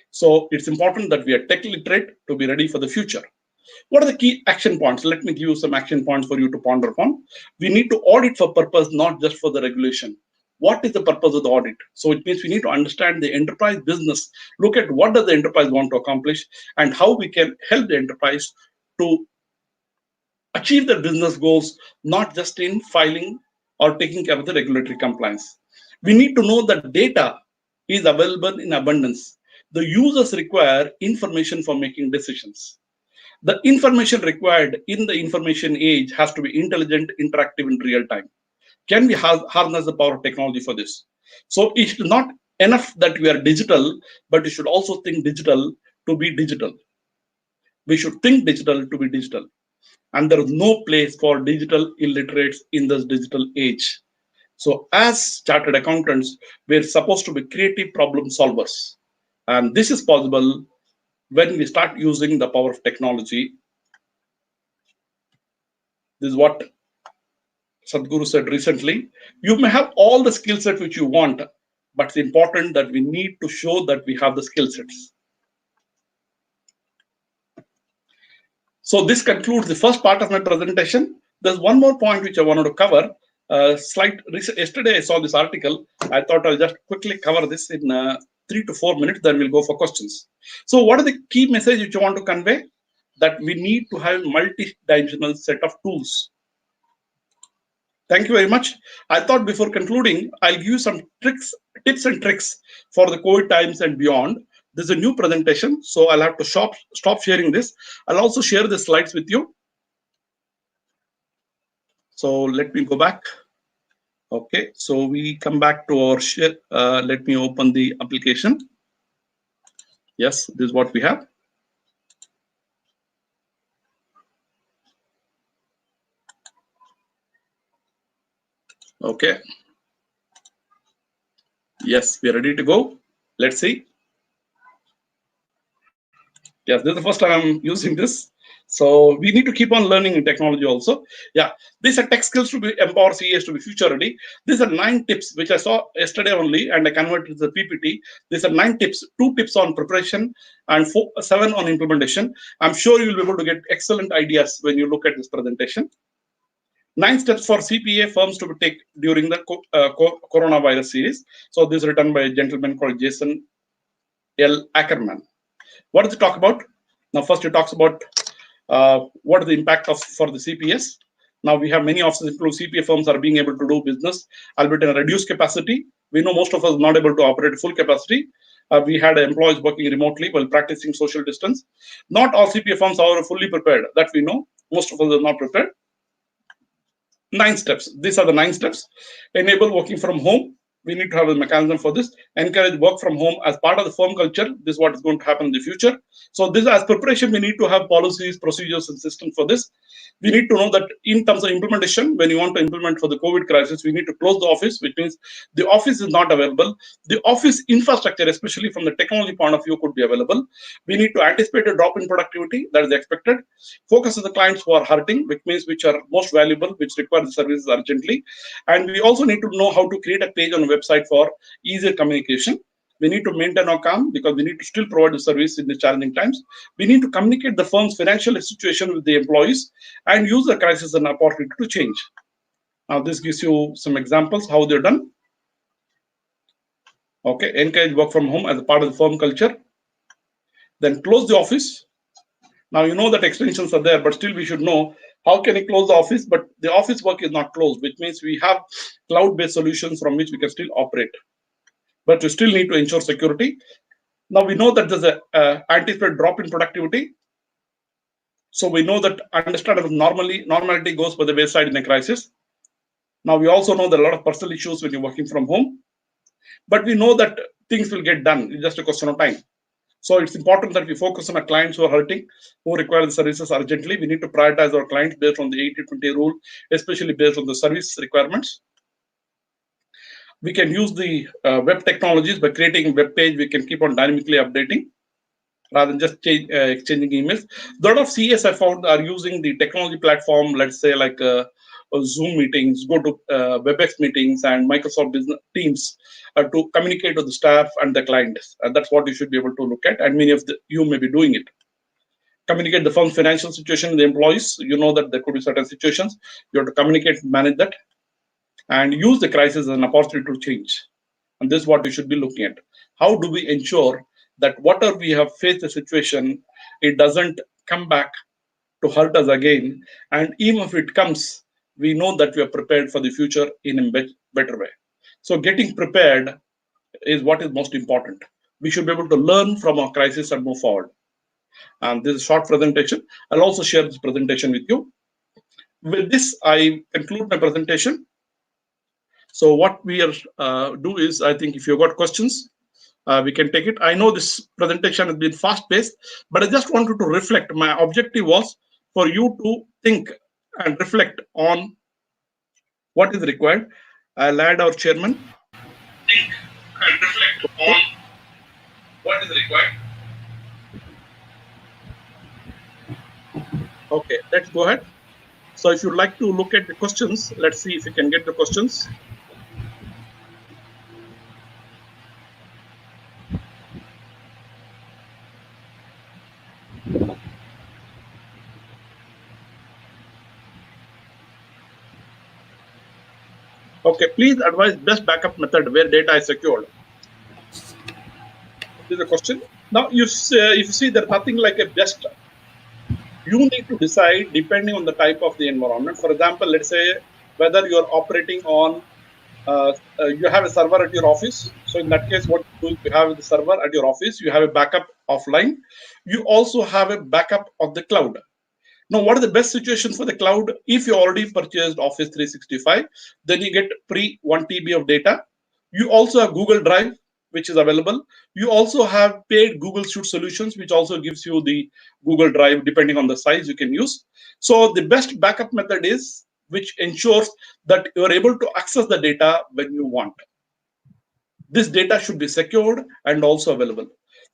So it's important that we are tech literate to be ready for the future. What are the key action points? Let me give you some action points for you to ponder upon. We need to audit for purpose, not just for the regulation. What is the purpose of the audit? So it means we need to understand the enterprise business, look at what does the enterprise want to accomplish and how we can help the enterprise to achieve their business goals, not just in filing or taking care of the regulatory compliance. We need to know that data is available in abundance. The users require information for making decisions. The information required in the information age has to be intelligent, interactive, in real time. Can we harness the power of technology for this? So it's not enough that we are digital, but we should also think digital to be digital. We should think digital to be digital. And there is no place for digital illiterates in this digital age. So as chartered accountants, we're supposed to be creative problem solvers. And this is possible when we start using the power of technology. This is what Sadhguru said recently. You may have all the skill set which you want, but it's important that we need to show that we have the skill sets. So this concludes the first part of my presentation. There's one more point which I wanted to cover. Yesterday I saw this article. I thought I'll just quickly cover this in 3 to 4 minutes, then we'll go for questions. So what are the key message which you want to convey? That we need to have multi-dimensional set of tools. Thank you very much. I thought before concluding, I'll give you some tips and tricks for the COVID times and beyond. This is a new presentation, so I'll have to stop sharing this. I'll also share the slides with you. So let me go back. Okay, so we come back to our share. Let me open the application. Yes, this is what we have. Okay. Yes, we are ready to go. Let's see. Yes, this is the first time I'm using this. So we need to keep on learning in technology also. Yeah, these are tech skills to be empower CAs to be future ready. These are 9 tips which I saw yesterday only, and I converted to the PPT. These are 9 tips, 2 tips on preparation and 7 on implementation. I'm sure you'll be able to get excellent ideas when you look at this presentation. 9 steps for CPA firms to take during the coronavirus series. So this is written by a gentleman called Jason L. Ackerman. What does it talk about? Now, first it talks about what is the impact for the CPS. Now we have many offices, including CPA firms, are being able to do business, albeit in a reduced capacity. We know most of us are not able to operate full capacity. We had employees working remotely while practicing social distance. Not all CPA firms are fully prepared. That we know. Most of us are not prepared. 9 steps. These are the 9 steps. Enable working from home. We need to have a mechanism for this. Encourage work from home as part of the firm culture. This is what is going to happen in the future. So this, as preparation, we need to have policies, procedures, and systems for this. We need to know that in terms of implementation, when you want to implement for the COVID crisis, we need to close the office, which means the office is not available. The office infrastructure, especially from the technology point of view, could be available. We need to anticipate a drop in productivity that is expected. Focus on the clients who are hurting, which means which are most valuable, which require the services urgently. And we also need to know how to create a page on a website for easier communication. We need to maintain our calm because we need to still provide the service in the challenging times. We need to communicate the firm's financial situation with the employees and use the crisis as an opportunity to change. Now, this gives you some examples how they're done. Okay, encourage work from home as a part of the firm culture. Then close the office. Now, you know that extensions are there, but still we should know how can I close the office, but the office work is not closed, which means we have cloud-based solutions from which we can still operate. But we still need to ensure security. Now, we know that there's an anticipated drop in productivity. So we know that understandable normality goes by the wayside in a crisis. Now, we also know there are a lot of personal issues when you're working from home. But we know that things will get done. It's just a question of time. So it's important that we focus on our clients who are hurting, who require the services urgently. We need to prioritize our clients based on the 80-20 rule, especially based on the service requirements. We can use the web technologies by creating a web page. We can keep on dynamically updating rather than just exchanging emails. A lot of CAs I found are using the technology platform, let's say like Zoom meetings, go to WebEx meetings and Microsoft Business Teams to communicate with the staff and the clients. And that's what you should be able to look at. And many of you may be doing it. Communicate the firm's financial situation with the employees. You know that there could be certain situations. You have to communicate, manage that, and use the crisis as an opportunity to change. And this is what we should be looking at. How do we ensure that whatever we have faced a situation, it doesn't come back to hurt us again? And even if it comes, we know that we are prepared for the future in a better way. So getting prepared is what is most important. We should be able to learn from our crisis and move forward. And this is a short presentation. I'll also share this presentation with you. With this, I conclude my presentation. So what we are do is, I think if you've got questions, we can take it. I know this presentation has been fast-paced, but I just wanted to reflect. My objective was for you to think and reflect on what is required. I'll add our chairman. Think and reflect on what is required. Okay, let's go ahead. So if you'd like to look at the questions, let's see if we can get the questions. Okay, please advise best backup method where data is secured. This is a question. Now, if you see there's nothing like a best. You need to decide depending on the type of the environment. For example, let's say whether you're operating on, you have a server at your office. So in that case, what you do, you have the server at your office, you have a backup offline. You also have a backup of the cloud. Now, what are the best situations for the cloud? If you already purchased Office 365, then you get 1 TB of data. You also have Google Drive, which is available. You also have paid Google Suite solutions, which also gives you the Google Drive, depending on the size you can use. So the best backup method is which ensures that you're able to access the data when you want. This data should be secured and also available.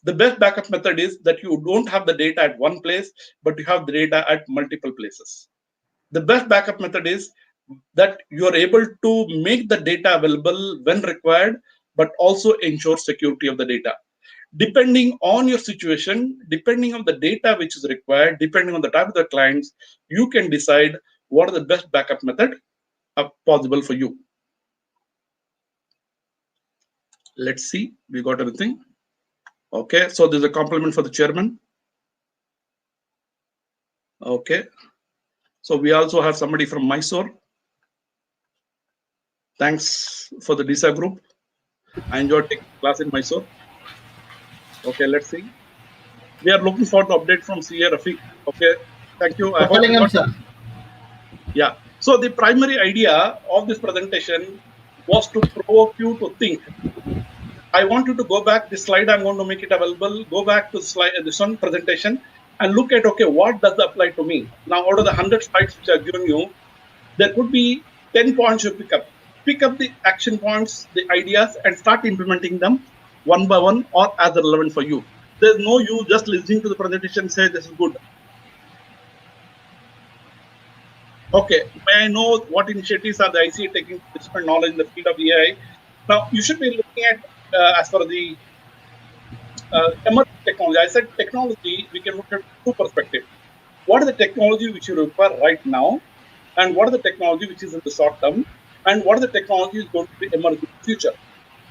The best backup method is that you don't have the data at one place, but you have the data at multiple places. The best backup method is that you are able to make the data available when required, but also ensure security of the data. Depending on your situation, depending on the data which is required, depending on the type of the clients, you can decide what are the best backup method possible for you. Let's see, we got everything. Okay, so there's a compliment for the chairman. Okay, so we also have somebody from Mysore. Thanks for the DISA group. I enjoyed taking class in Mysore. Okay, let's see. We are looking forward to update from CA Rafeq. Okay, thank you. I hope you got, sir. yeah. So the primary idea of this presentation was to provoke you to think. I want you to go back. This slide, I'm going to make it available. Go back to slide, this one presentation and look at, okay, what does that apply to me? Now, out of the 100 slides which I've given you, there could be 10 points you pick up. Pick up the action points, the ideas, and start implementing them one by one or as relevant for you. There's no use just listening to the presentation and say this is good. Okay, may I know what initiatives are the ICAI taking to expand knowledge in the field of AI? Now, you should be looking at, as for the emerging technology. I said technology, we can look at two perspectives. What is the technology which you require right now, and what is the technology which is in the short term, and what is the technology is going to be emerging in the future.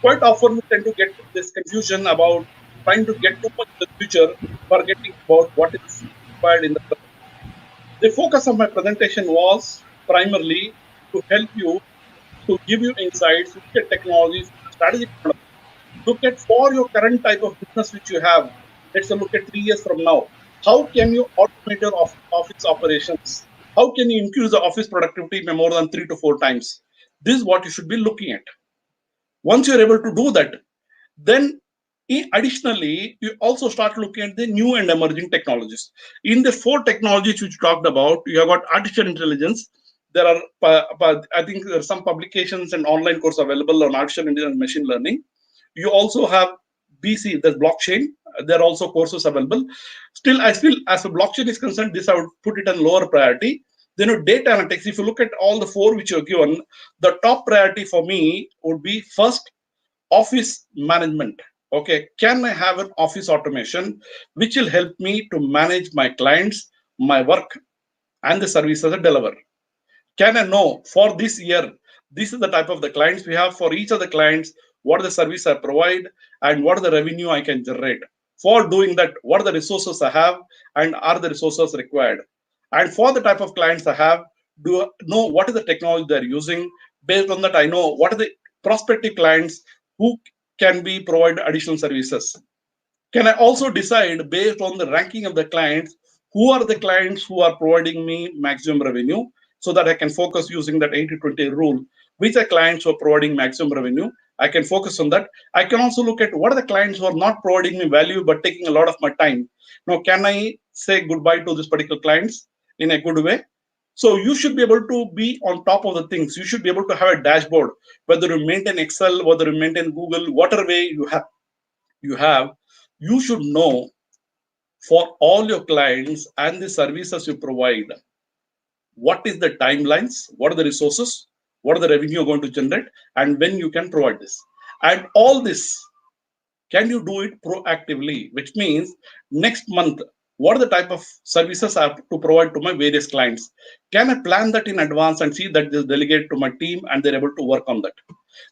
Quite often we tend to get this confusion about trying to get too much in the future, forgetting about what is required in the present. The focus of my presentation was primarily to help you, to give you insights, look at technologies, strategic point of view. Look at for your current type of business which you have. Let's look at 3 years from now. How can you automate your office operations? How can you increase the office productivity by more than 3 to 4 times? This is what you should be looking at. Once you're able to do that, then additionally, you also start looking at the new and emerging technologies. In the four technologies which you talked about, you have got artificial intelligence. There are, I think, there are some publications and online course available on artificial intelligence and machine learning. You also have BC, there's blockchain. There are also courses available. Still, I feel as a blockchain is concerned, this I would put it on lower priority. Then data analytics, if you look at all the four which you're given, the top priority for me would be first office management. Okay, can I have an office automation which will help me to manage my clients, my work, and the services I deliver? Can I know for this year, this is the type of the clients we have, for each of the clients, what are the service I provide, and what are the revenue I can generate? For doing that, what are the resources I have, and are the resources required? And for the type of clients I have, do I know what is the technology they're using? Based on that, I know what are the prospective clients who can be provided additional services. Can I also decide based on the ranking of the clients, who are the clients who are providing me maximum revenue, so that I can focus using that 80-20 rule. Which are clients who are providing maximum revenue? I can focus on that. I can also look at what are the clients who are not providing me value but taking a lot of my time. Now, can I say goodbye to these particular clients in a good way? So you should be able to be on top of the things. You should be able to have a dashboard, whether you maintain Excel, whether you maintain Google, whatever way you have, you should know for all your clients and the services you provide, what is the timelines, what are the resources, what are the revenue you're going to generate, and when you can provide this. And all this, can you do it proactively? Which means next month, what are the type of services I have to provide to my various clients? Can I plan that in advance and see that this delegate to my team and they're able to work on that?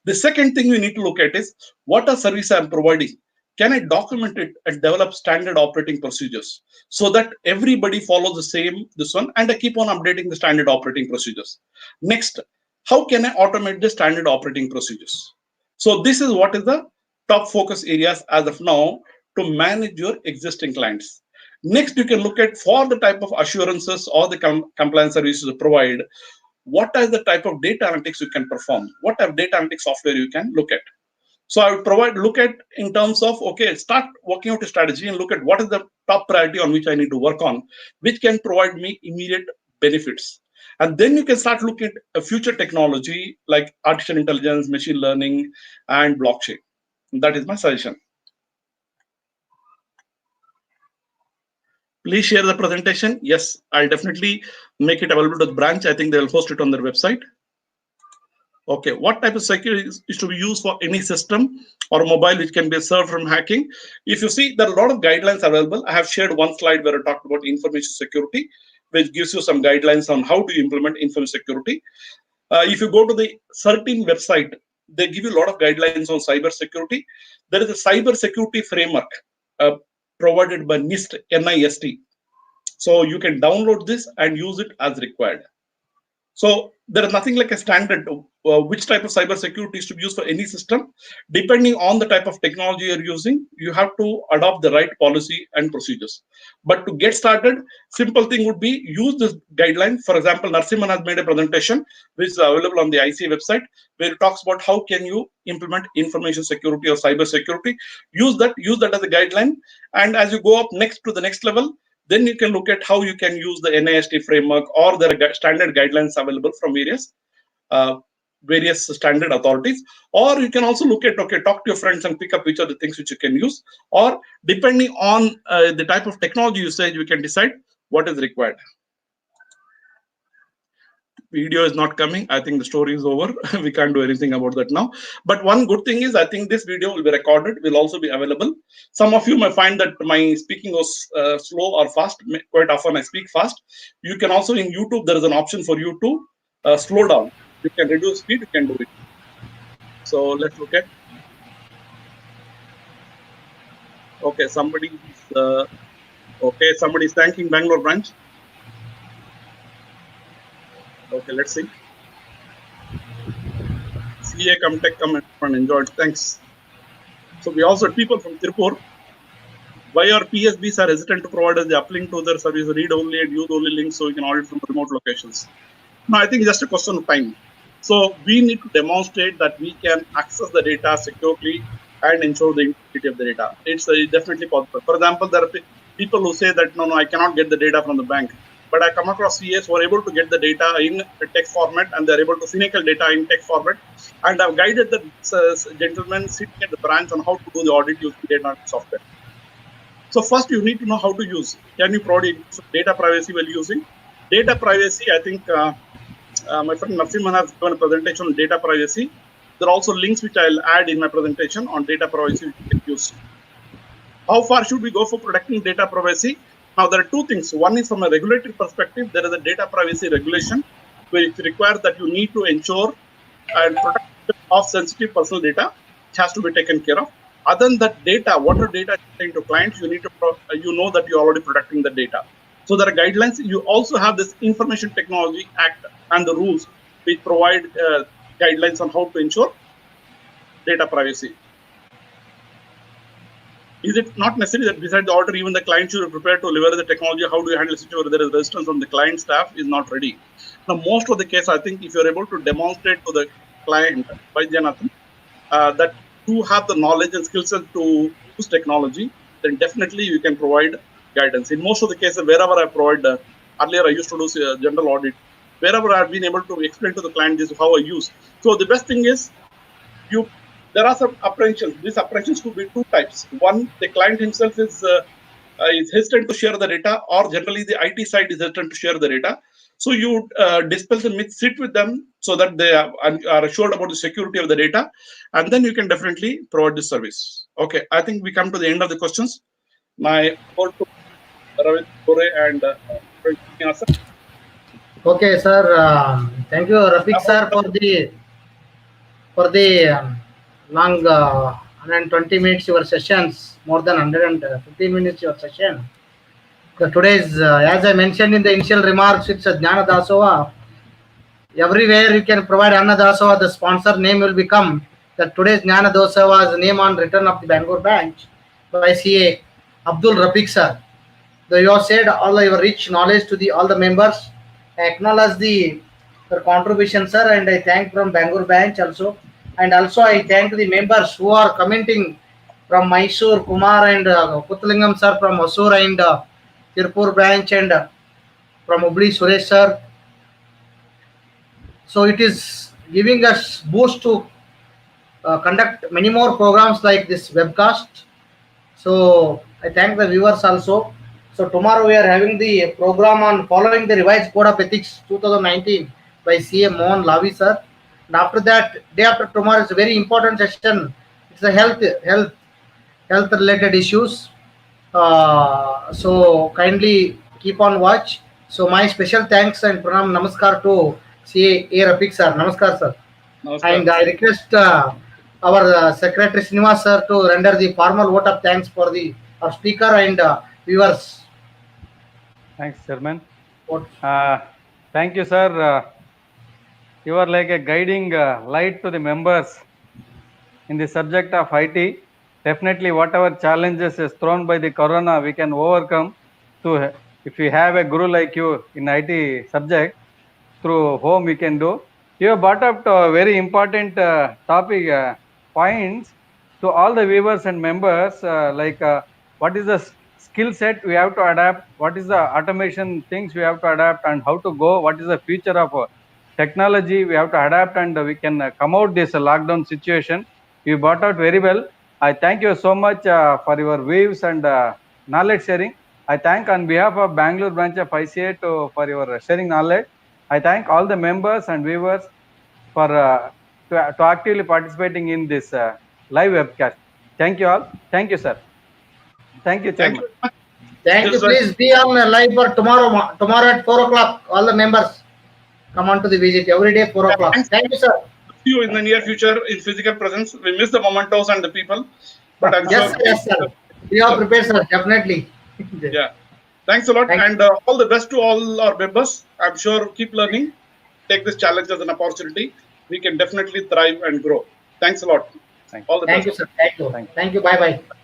The second thing we need to look at is what are services I'm providing? Can I document it and develop standard operating procedures so that everybody follows the same this one, and I keep on updating the standard operating procedures. Next, how can I automate the standard operating procedures? So this is what is the top focus areas as of now to manage your existing clients. Next, you can look at for the type of assurances or the compliance services you provide, what is the type of data analytics you can perform, what type of data analytics software you can look at. So I would look at in terms of, okay, start working out a strategy and look at what is the top priority on which I need to work on, which can provide me immediate benefits. And then you can start looking at a future technology like artificial intelligence, machine learning, and blockchain. That is my suggestion. Please share the presentation. Yes, I'll definitely make it available to the branch. I think they'll host it on their website. Okay, what type of security is to be used for any system or mobile which can be served from hacking? If you see, there are a lot of guidelines available. I have shared one slide where I talked about information security, which gives you some guidelines on how to implement information security. If you go to the certain website, they give you a lot of guidelines on cyber security. There is a cyber security framework provided by NIST, NIST. So you can download this and use it as required. So there is nothing like a standard which type of cyber security is to be used for any system. Depending on the type of technology you're using, you have to adopt the right policy and procedures. But to get started, simple thing would be use this guideline. For example, Narsimhan has made a presentation which is available on the ICAI website where it talks about how can you implement information security or cyber security. Use that as a guideline. And as you go up next to the next level, then you can look at how you can use the NIST framework, or there are standard guidelines available from various standard authorities. Or you can also look at, okay, talk to your friends and pick up which are the things which you can use. Or depending on the type of technology usage, you can decide what is required. video is not coming, I think the story is over. We can't do anything about that now. But one good thing is, I think this video will be recorded, will also be available. Some of you might find that my speaking was slow or fast. Quite often I speak fast. You can also, in YouTube, there is an option for you to slow down. You can reduce speed, you can do it. So let's look at. Okay, somebody is thanking Bangalore branch. Okay, let's see. CA come tech come and enjoyed. Thanks. So we also had people from Tirupur. Why are PSBs are hesitant to provide us the uplink to their service, read only and use only links so we can audit from remote locations? No, I think it's just a question of time. So we need to demonstrate that we can access the data securely and ensure the integrity of the data. It's definitely possible. For example, there are people who say that, no, I cannot get the data from the bank. But I come across CAs who are able to get the data in a text format, and they're able to cynical data in text format. And I've guided the gentleman sitting at the branch on how to do the audit using data software. So first, you need to know how to use. Can you provide data privacy while using? Data privacy, I think my friend Narasimhan has given a presentation on data privacy. There are also links which I'll add in my presentation on data privacy which you can use. How far should we go for protecting data privacy? Now, there are two things. One is from a regulatory perspective, there is a data privacy regulation which requires that you need to ensure and protect of sensitive personal data, which has to be taken care of. Other than that data, whatever data is sent to clients, you need to know that you're already protecting the data. So there are guidelines. You also have this Information Technology Act and the rules which provide guidelines on how to ensure data privacy. Is it not necessary that beside the order, even the client should be prepared to leverage the technology? How do you handle a situation where there is resistance from the client staff is not ready? Now, most of the case, I think if you're able to demonstrate to the client by Janathan that you have the knowledge and skill set to use technology, then definitely you can provide guidance. In most of the cases, wherever I provide, earlier I used to do general audit, wherever I've been able to explain to the client this is how I use. So the best thing is there are some apprehensions. These apprehensions could be two types. One, the client himself is hesitant to share the data, or generally the IT side is hesitant to share the data. So you dispel the myth, sit with them so that they are assured about the security of the data, and then you can definitely provide this service. Okay, I think we come to the end of the questions. My call to Rafeq and Okay, sir. Thank you, Rafeq sir, for the long 120 minutes your sessions, more than 115 minutes your session. Today's, as I mentioned in the initial remarks, it's a Jnana Dasova. Everywhere you can provide Anna Dasova, the sponsor name will become that today's Jnana Dasova's name on return of the Bangalore branch by CA Abdul Rafeq sir. Though you have said all your rich knowledge to all the members, I acknowledge their contribution, sir, and I thank from Bangalore branch also. And also I thank the members who are commenting from Mysore, Kumar and Puthalingam sir from Hosur and Tirupur branch, and from Hubli Suresh sir. So it is giving us boost to conduct many more programs like this webcast. So I thank the viewers also. So tomorrow we are having the program on following the revised code of ethics 2019 by CA Mohan Lavi sir. And after that, day after tomorrow is a very important session. It's a health related issues. So kindly keep on watch. So my special thanks and pranam namaskar to CA Rafeq sir. Namaskar sir. Namaskar. And I request our Secretary Srinivas sir to render the formal vote of thanks for our speaker and viewers. Thanks, Chairman. Thank you, sir. You are like a guiding light to the members in the subject of IT. Definitely, whatever challenges is thrown by the corona, we can overcome. If we have a guru like you in IT subject, through home we can do. You have brought up very important topic points to all the viewers and members, like what is the skill set we have to adapt, what is the automation things we have to adapt, and how to go, what is the future of technology we have to adapt, and we can come out this lockdown situation. You brought out very well. I thank you so much for your views and knowledge sharing. I thank on behalf of Bangalore branch of ICAI for your sharing knowledge. I thank all the members and viewers for to actively participating in this live webcast. Thank you all. Thank you, sir. Thank you, Thank Chairman. you very much. Thank you. Yes, sir. Please be on live for tomorrow at 4 o'clock. All the members come on to the visit every day 4 o'clock. Thanks. Thank you, sir. See you in the near future in physical presence. We miss the mementos and the people, but I'm Yes, sure. sir. Yes, sir. We are prepared, sir. Definitely. Yeah. Thanks a lot, Thank and all the best to all our members. I'm sure keep learning. Take this challenge as an opportunity. We can definitely thrive and grow. Thanks a lot. Thank All the Thank best. you, sir. Thank you. Thank you. Thank you. Bye bye.